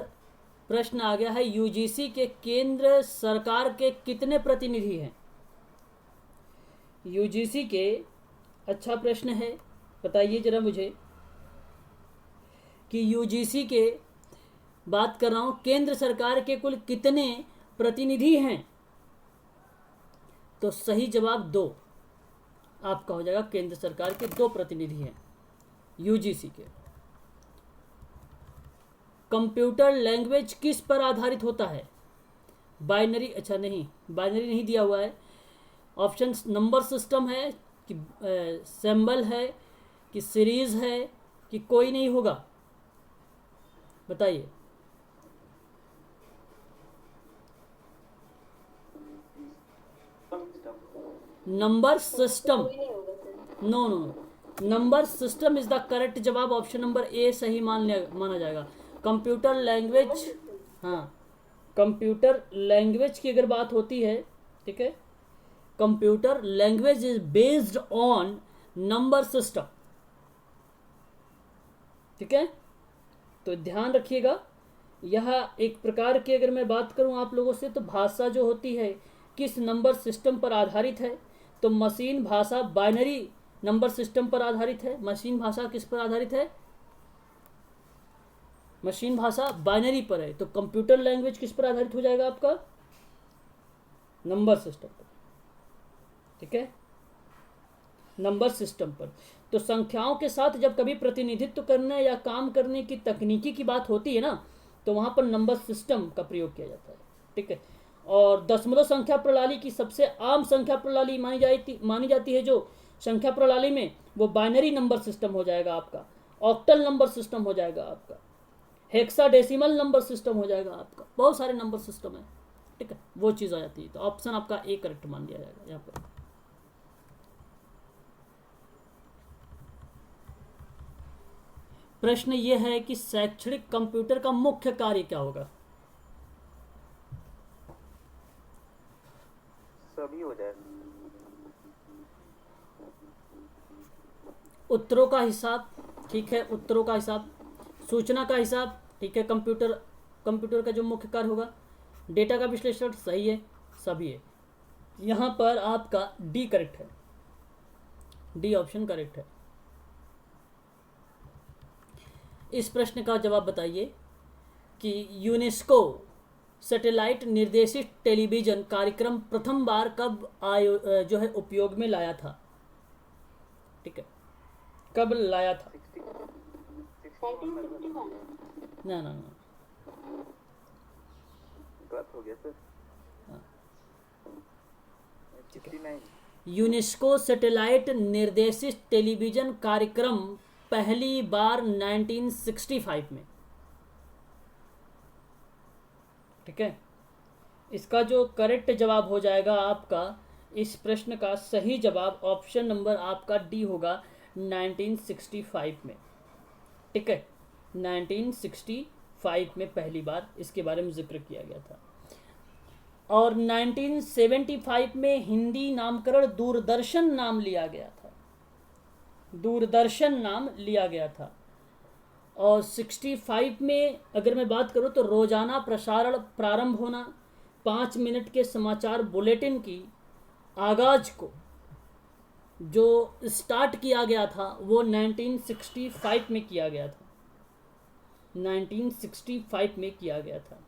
प्रश्न आ गया है, यूजीसी के केंद्र सरकार के कितने प्रतिनिधि हैं? यूजीसी के, अच्छा प्रश्न है, बताइए जरा मुझे कि यूजीसी के बात कर रहा हूं, केंद्र सरकार के कुल कितने प्रतिनिधि हैं? तो सही जवाब 2 आपका हो जाएगा। केंद्र सरकार के 2 प्रतिनिधि हैं यूजीसी के। कंप्यूटर लैंग्वेज किस पर आधारित होता है? बाइनरी, अच्छा नहीं, बाइनरी नहीं दिया हुआ है। ऑप्शन नंबर सिस्टम है कि सिंबल है कि सीरीज है कि कोई नहीं होगा? बताइए। Number system, no no no, number system is the correct जवाब। ऑप्शन नंबर ए सही माना जाएगा। कंप्यूटर लैंग्वेज, हाँ, कंप्यूटर लैंग्वेज की अगर बात होती है, ठीक है, computer language is based on number system, ठीक है, तो ध्यान रखिएगा। यह एक प्रकार की, अगर मैं बात करूं आप लोगों से, तो भाषा जो होती है किस नंबर सिस्टम पर आधारित है? तो मशीन भाषा बाइनरी नंबर सिस्टम पर आधारित है। मशीन भाषा किस पर आधारित है? मशीन भाषा बाइनरी पर है। तो कंप्यूटर लैंग्वेज किस पर आधारित हो जाएगा आपका? नंबर सिस्टम पर, ठीक है, नंबर सिस्टम पर। तो संख्याओं के साथ जब कभी प्रतिनिधित्व करने या काम करने की तकनीकी की बात होती है ना, तो वहां पर नंबर सिस्टम का प्रयोग किया जाता है, ठीक है। और दशमलव संख्या प्रणाली की सबसे आम संख्या प्रणाली मानी जाती है जो संख्या प्रणाली में, वो बाइनरी नंबर सिस्टम हो जाएगा आपका, ऑक्टल नंबर सिस्टम हो जाएगा आपका, हेक्साडेसिमल नंबर सिस्टम हो जाएगा आपका, बहुत सारे नंबर सिस्टम है, ठीक है, वो चीज़ आ जाती है। तो ऑप्शन आपका ए करेक्ट मान लिया जाएगा यहाँ पर। प्रश्न ये है कि शैक्षणिक कंप्यूटर का मुख्य कार्य क्या होगा? सभी हो जाए। उत्तरों का हिसाब, ठीक है, उत्तरों का हिसाब, सूचना का हिसाब, ठीक है, कंप्यूटर का जो मुख्य कार्य होगा, डेटा का विश्लेषण, सही है, सभी है। यहाँ पर आपका डी करेक्ट है, डी ऑप्शन करेक्ट है। इस प्रश्न का जवाब बताइए कि यूनेस्को सैटेलाइट निर्देशित टेलीविजन कार्यक्रम प्रथम बार कब जो है उपयोग में लाया था? ठीक है, कब लाया था? 1961 ना ना ना, गलत हो गया सर। हाँ, ठीक है। 69 यूनेस्को सैटेलाइट निर्देशित टेलीविजन कार्यक्रम पहली बार 1965 में, ठीक है। इसका जो करेक्ट जवाब हो जाएगा आपका, इस प्रश्न का सही जवाब ऑप्शन नंबर आपका डी होगा, 1965 में, ठीक है, 1965 में पहली बार इसके बारे में जिक्र किया गया था। और 1975 में हिंदी नामकरण दूरदर्शन नाम लिया गया था, दूरदर्शन नाम लिया गया था। और 65 में अगर मैं बात करूं तो रोजाना प्रसारण प्रारंभ होना, 5 मिनट के समाचार बुलेटिन की आगाज को जो स्टार्ट किया गया था वो 1965 में किया गया था, 1965 में किया गया था,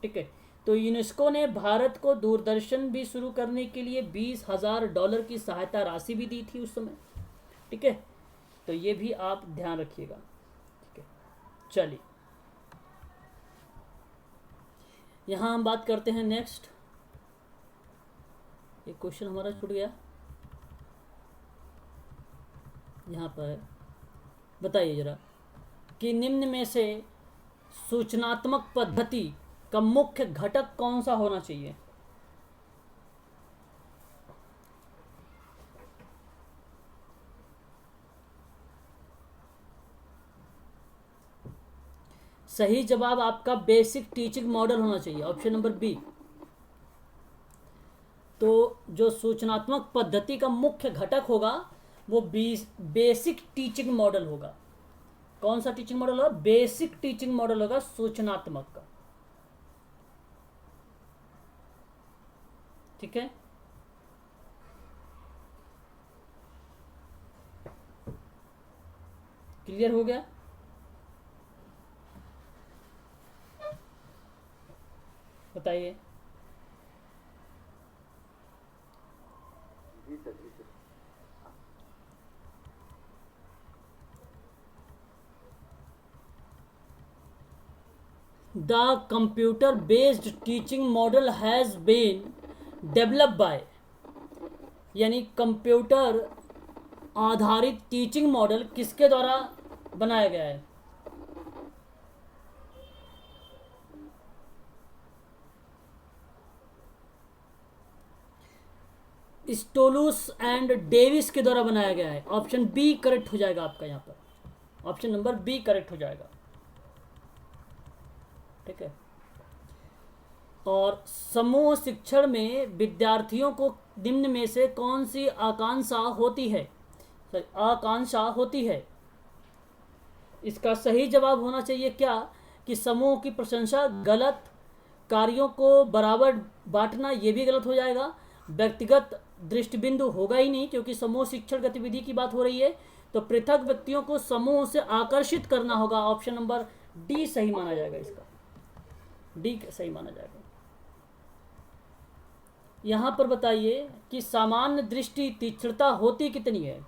ठीक है। तो यूनेस्को ने भारत को दूरदर्शन भी शुरू करने के लिए $20,000 की सहायता राशि भी दी थी उस समय, ठीक है। तो ये भी आप ध्यान रखिएगा, ठीक है। चलिए यहाँ हम बात करते हैं नेक्स्ट। एक क्वेश्चन हमारा छूट गया, यहाँ पर है, बताइए जरा कि निम्न में से सूचनात्मक पद्धति का मुख्य घटक कौन सा होना चाहिए? सही जवाब आपका बेसिक टीचिंग मॉडल होना चाहिए, ऑप्शन नंबर बी। तो जो सूचनात्मक पद्धति का मुख्य घटक होगा वो बेसिक टीचिंग मॉडल होगा, कौन सा टीचिंग मॉडल होगा? बेसिक टीचिंग मॉडल होगा सूचनात्मक का। ठीक है, क्लियर हो गया? बताइए। जी सर, जी sir. The computer based teaching model has been develop by, यानी कंप्यूटर आधारित टीचिंग मॉडल किसके द्वारा बनाया गया है? स्टोलूस एंड डेविस के द्वारा बनाया गया है। ऑप्शन बी करेक्ट हो जाएगा आपका यहाँ पर, ऑप्शन नंबर बी करेक्ट हो जाएगा। ठीक है, और समूह शिक्षण में विद्यार्थियों को निम्न में से कौन सी आकांक्षा होती है? आकांक्षा होती है। इसका सही जवाब होना चाहिए क्या? कि समूह की प्रशंसा। गलत। कार्यों को बराबर बांटना, ये भी गलत हो जाएगा। व्यक्तिगत दृष्टिबिंदु होगा ही नहीं, क्योंकि समूह शिक्षण गतिविधि की बात हो रही है। तो पृथक व्यक्तियों को समूह से आकर्षित करना होगा। ऑप्शन नंबर डी सही माना जाएगा, इसका डी सही माना जाएगा। यहां पर बताइए कि सामान्य दृष्टि तीक्ष्णता होती कितनी है?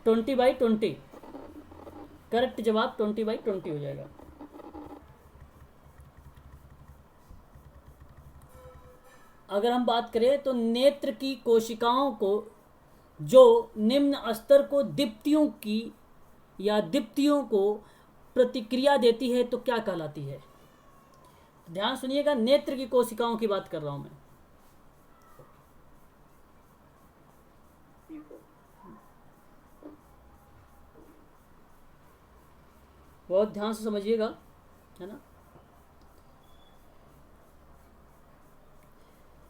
20/20। करेक्ट जवाब 20/20 हो जाएगा। अगर हम बात करें तो नेत्र की कोशिकाओं को जो निम्न स्तर को दीप्तियों की या दीप्तियों को प्रतिक्रिया देती है तो क्या कहलाती है? ध्यान सुनिएगा, नेत्र की कोशिकाओं की बात कर रहा हूं मैं। जी सर। बहुत ध्यान से समझिएगा, है ना।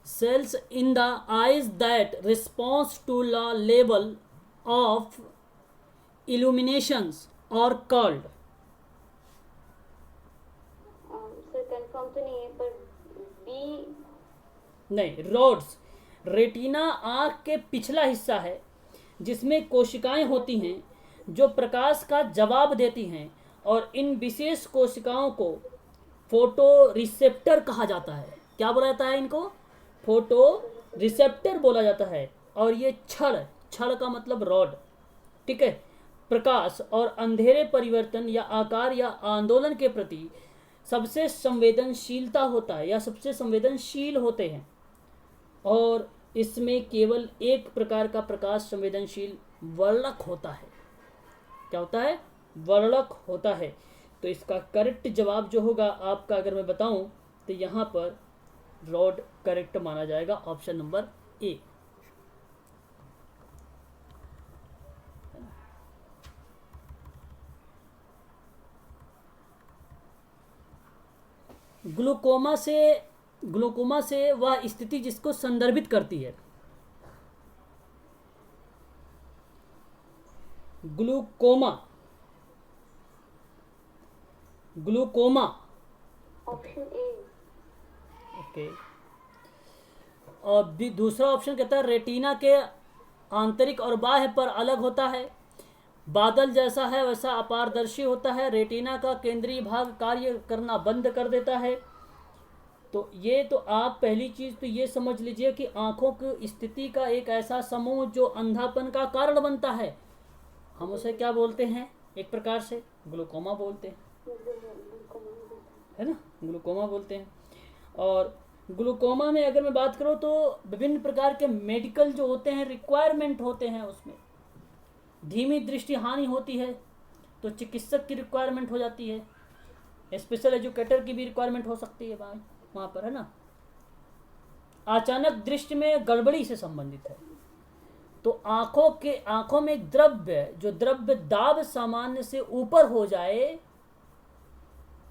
cells in the eyes that responds to the level of illuminations are called। Sir confirm तो नहीं है पर बी। नहीं, रोड्स। रेटिना आंख के पिछला हिस्सा है जिसमें कोशिकाएं होती हैं जो प्रकाश का जवाब देती हैं, और इन विशेष कोशिकाओं को फोटो रिसेप्टर कहा जाता है। क्या बोला जाता है इनको? फोटो रिसेप्टर बोला जाता है। और ये क्षण का मतलब रॉड। ठीक है, प्रकाश और अंधेरे परिवर्तन या आकार या आंदोलन के प्रति सबसे संवेदनशीलता होता है या सबसे संवेदनशील होते हैं, और इसमें केवल एक प्रकार का प्रकाश संवेदनशील वर्णक होता है। क्या होता है? वर्णक होता है। तो इसका करेक्ट जवाब जो होगा आपका, अगर मैं बताऊं तो यहां पर रॉड करेक्ट माना जाएगा, ऑप्शन नंबर ए। ग्लूकोमा से वह स्थिति जिसको संदर्भित करती है। Glaucoma option A. ओके। और भी दूसरा ऑप्शन कहता है रेटिना के आंतरिक और बाह्य पर अलग होता है। बादल जैसा है वैसा अपारदर्शी होता है। रेटिना का केंद्रीय भाग कार्य करना बंद कर देता है। तो ये तो आप पहली चीज तो ये समझ लीजिए कि आंखों की स्थिति का एक ऐसा समूह जो अंधापन का कारण बनता है, हम उसे क्या बोलते हैं? एक प्रकार से ग्लूकोमा बोलते हैं, है ना, ग्लूकोमा बोलते हैं। और ग्लूकोमा में अगर मैं बात करूँ तो विभिन्न प्रकार के मेडिकल जो होते हैं रिक्वायरमेंट होते हैं। उसमें धीमी दृष्टि हानि होती है तो चिकित्सक की रिक्वायरमेंट हो जाती है, स्पेशल एजुकेटर की भी रिक्वायरमेंट हो सकती है वहाँ पर, है ना। अचानक दृष्टि में गड़बड़ी से संबंधित है तो आंखों में द्रव्य दाब सामान्य से ऊपर हो जाए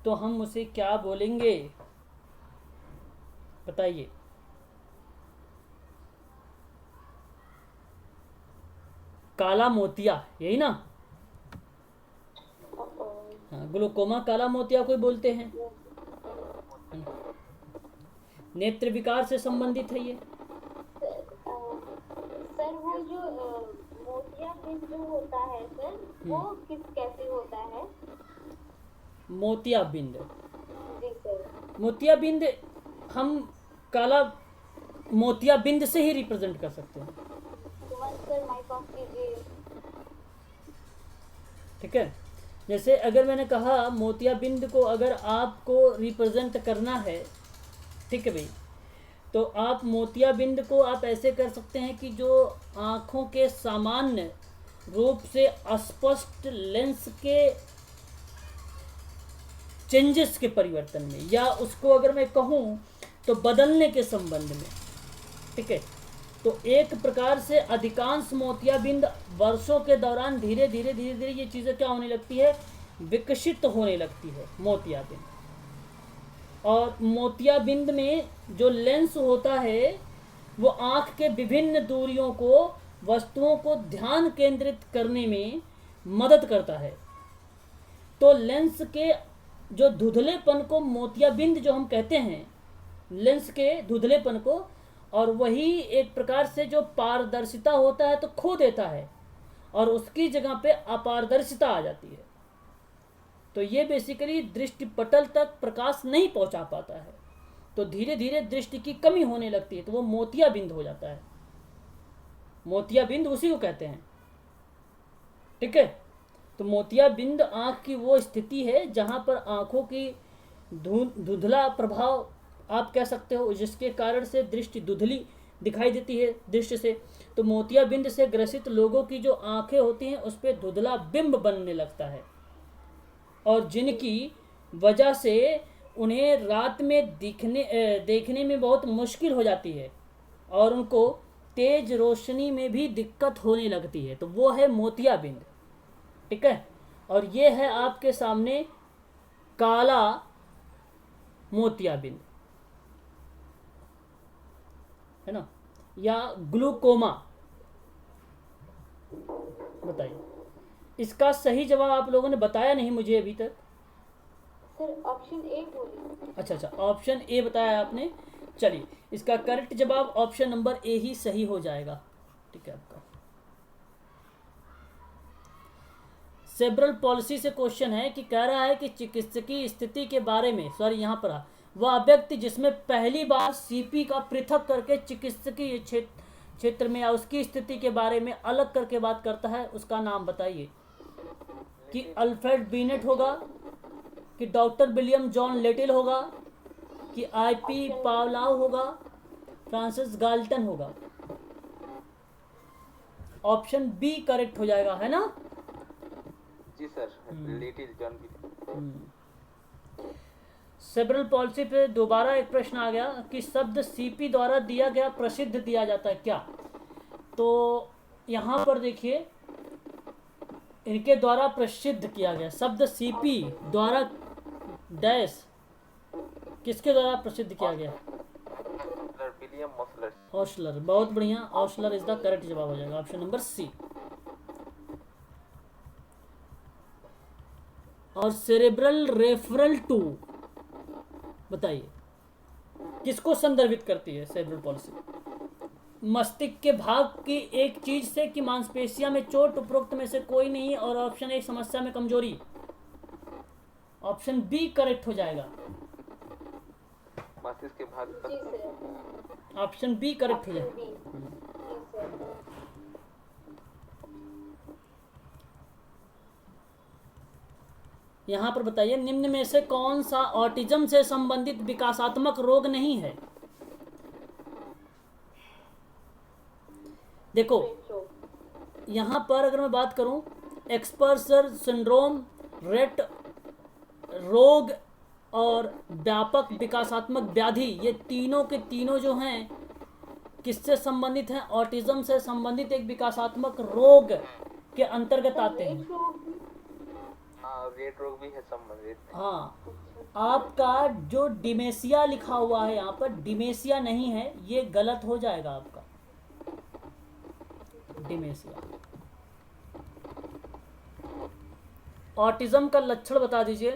तो हम उसे क्या बोलेंगे? बताइए। काला मोतिया, यही ना? Uh-oh. हाँ, ग्लूकोमा काला मोतिया को बोलते हैं। नेत्र विकार से संबंधित है ये। सर वो जो मोतियाबिंद जो होता है सर, वो कैसे होता है? मोतियाबिंद, जी सर। मोतियाबिंद हम काला मोतियाबिंद से ही रिप्रेजेंट कर सकते हैं। सर माइक ऑफ कीजिए। ठीक है, जैसे अगर मैंने कहा मोतियाबिंद को अगर आपको रिप्रेजेंट करना है, ठीक है भाई, तो आप मोतियाबिंद को आप ऐसे कर सकते हैं कि जो आँखों के सामान्य रूप से अस्पष्ट लेंस के चेंजेस के परिवर्तन में, या उसको अगर मैं कहूँ तो बदलने के संबंध में, ठीक है, तो एक प्रकार से अधिकांश मोतियाबिंद वर्षों के दौरान धीरे धीरे ये चीज़ें क्या होने लगती है, विकसित होने लगती है मोतियाबिंद। और मोतियाबिंद में जो लेंस होता है वो आँख के विभिन्न दूरियों को, वस्तुओं को ध्यान केंद्रित करने में मदद करता है। तो लेंस के जो धुंधलेपन को मोतियाबिंद जो हम कहते हैं, लेंस के धुंधलेपन को, और वही एक प्रकार से जो पारदर्शिता होता है तो खो देता है और उसकी जगह पे अपारदर्शिता आ जाती है। तो ये बेसिकली दृष्टि पटल तक प्रकाश नहीं पहुंचा पाता है, तो धीरे धीरे दृष्टि की कमी होने लगती है, तो वो मोतियाबिंद हो जाता है। मोतियाबिंद उसी को कहते हैं। ठीक है, तो मोतियाबिंद आँख की वो स्थिति है जहाँ पर आँखों की धुंधला प्रभाव आप कह सकते हो, जिसके कारण से दृष्टि धुंधली दिखाई देती है दृष्टि से। तो मोतियाबिंद से ग्रसित लोगों की जो आँखें होती हैं उस पर धुंधला बिंब बनने लगता है, और जिनकी वजह से उन्हें रात में देखने में बहुत मुश्किल हो जाती है और उनको तेज रोशनी में भी दिक्कत होने लगती है। तो वो है मोतियाबिंद। ठीक है, और ये है आपके सामने काला मोतियाबिंद, है ना, या ग्लूकोमा। बताइए, इसका सही जवाब आप लोगों ने बताया नहीं मुझे अभी तक। सर ऑप्शन ए बोलिए। अच्छा, ऑप्शन ए बताया आपने। चलिए, इसका करेक्ट जवाब ऑप्शन नंबर ए ही सही हो जाएगा। ठीक है, आपका सेरेब्रल पॉलिसी से क्वेश्चन है कि कह रहा है कि चिकित्सकीय स्थिति के बारे में, सॉरी यहाँ पर वह व्यक्ति जिसमें पहली बार सीपी का पृथक करके चिकित्सकीय क्षेत्र में या उसकी स्थिति के बारे में अलग करके बात करता है, उसका नाम बताइए। कि अल्फ्रेड बीनेट होगा, कि डॉक्टर विलियम जॉन लेटिल होगा, कि आईपी पावलाव होगा, फ्रांसिस गाल्टन होगा। ऑप्शन बी करेक्ट हो जाएगा, है ना? जी sir, little John. Cerebral palsy पे दोबारा एक प्रश्न आ गया कि शब्द सीपी द्वारा दिया गया प्रसिद्ध दिया जाता है क्या? तो यहाँ पर देखिए, इनके द्वारा प्रसिद्ध किया गया शब्द सीपी द्वारा डैश किसके द्वारा प्रसिद्ध किया गया? विलियम ऑस्लर। ऑस्लर, बहुत बढ़िया, ऑस्लर इज द करेक्ट जवाब हो जाएगा, ऑप्शन नंबर सी। और सेरेब्रल रेफरल टू, बताइए किसको संदर्भित करती है सेरेब्रल पॉलिसी? मस्तिष्क के भाग की एक चीज से कि मांसपेशियों में चोट, उपरोक्त में से कोई नहीं, और ऑप्शन एक समस्या में कमजोरी। ऑप्शन बी करेक्ट हो जाएगा, मस्तिष्क के भाग जी सर। ऑप्शन बी करेक्ट हो जाएगा। जी सर। यहाँ पर बताइए, निम्न में से कौन सा ऑटिज्म से संबंधित विकासात्मक रोग नहीं है? देखो, यहाँ पर अगर मैं बात करूं, एक्सपर्सर सिंड्रोम, रेट रोग और व्यापक विकासात्मक व्याधि, ये तीनों के तीनों जो हैं किससे संबंधित हैं? ऑटिज्म से संबंधित एक विकासात्मक रोग के अंतर्गत आते हैं। रेट रोग भी है संबंधित। हाँ, आपका जो डिमेशिया लिखा हुआ है यहाँ पर, डिमेशिया नहीं है, ये गलत हो जाएगा आपका, डिमेशिया। ऑटिज्म का लक्षण बता दीजिए,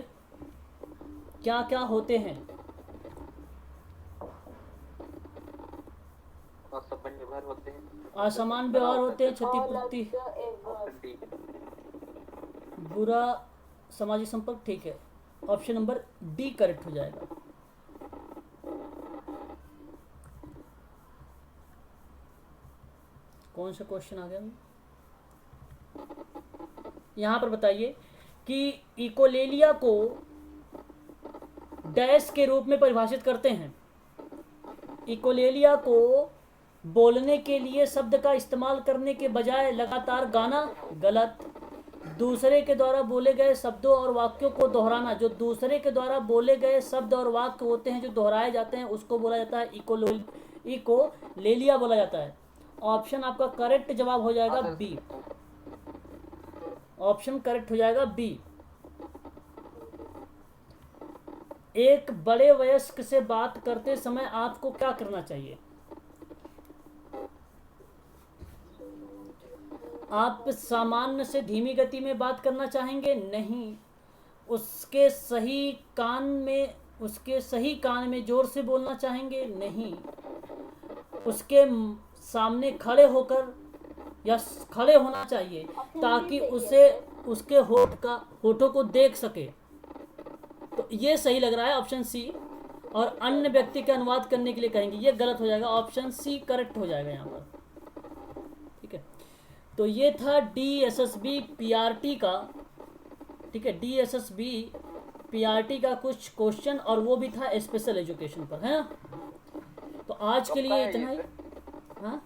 क्या क्या होते हैं? और सब निर्भर होते हैं। असमान व्यवहार होते हैं, क्षतिपूर्ति, ऑप्शन डी। बुरा सामाजिक संपर्क, ठीक है। ऑप्शन नंबर डी करेक्ट हो जाएगा। कौन सा क्वेश्चन आ गया? यहां पर बताइए कि इकोलेलिया को डैश के रूप में परिभाषित करते हैं। इकोलेलिया को बोलने के लिए शब्द का इस्तेमाल करने के बजाय लगातार गाना, गलत। दूसरे के द्वारा बोले गए शब्दों और वाक्यों को दोहराना, जो दूसरे के द्वारा बोले गए शब्द और वाक्य होते हैं जो दोहराए जाते हैं, उसको बोला जाता है इकोलेलिया बोला जाता है। ऑप्शन आपका करेक्ट जवाब हो जाएगा बी। ऑप्शन करेक्ट हो जाएगा बी। एक बड़े वयस्क से बात करते समय आपको क्या करना चाहिए? आप सामान्य से धीमी गति में बात करना चाहेंगे? नहीं। उसके सही कान में जोर से बोलना चाहेंगे? नहीं। उसके सामने खड़े होकर या खड़े होना चाहिए ताकि उसे उसके होठों को देख सके। तो ये सही लग रहा है ऑप्शन सी। और अन्य व्यक्ति के अनुवाद करने के लिए कहेंगे, ये गलत हो जाएगा। ऑप्शन सी करेक्ट हो जाएगा यहाँ पर, ठीक है। तो ये था DSSB PRT का, ठीक है, DSSB PRT का कुछ क्वेश्चन, और वो भी था स्पेशल एजुकेशन पर, है ना। तो आज के लिए इतना ही। हाँ,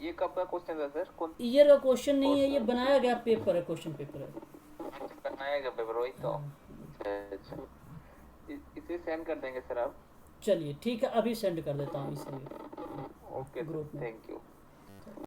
ये कब का क्वेश्चन था सर? कौन ईयर का क्वेश्चन नहीं है, ये बनाया गया पेपर है, क्वेश्चन पेपर है। बनाया गया पेपर वही तो। अच्छा, इसे सेंड कर देंगे सर आप? चलिए ठीक है, अभी सेंड कर देता हूँ इसे ओके, ग्रुप में। Thank you.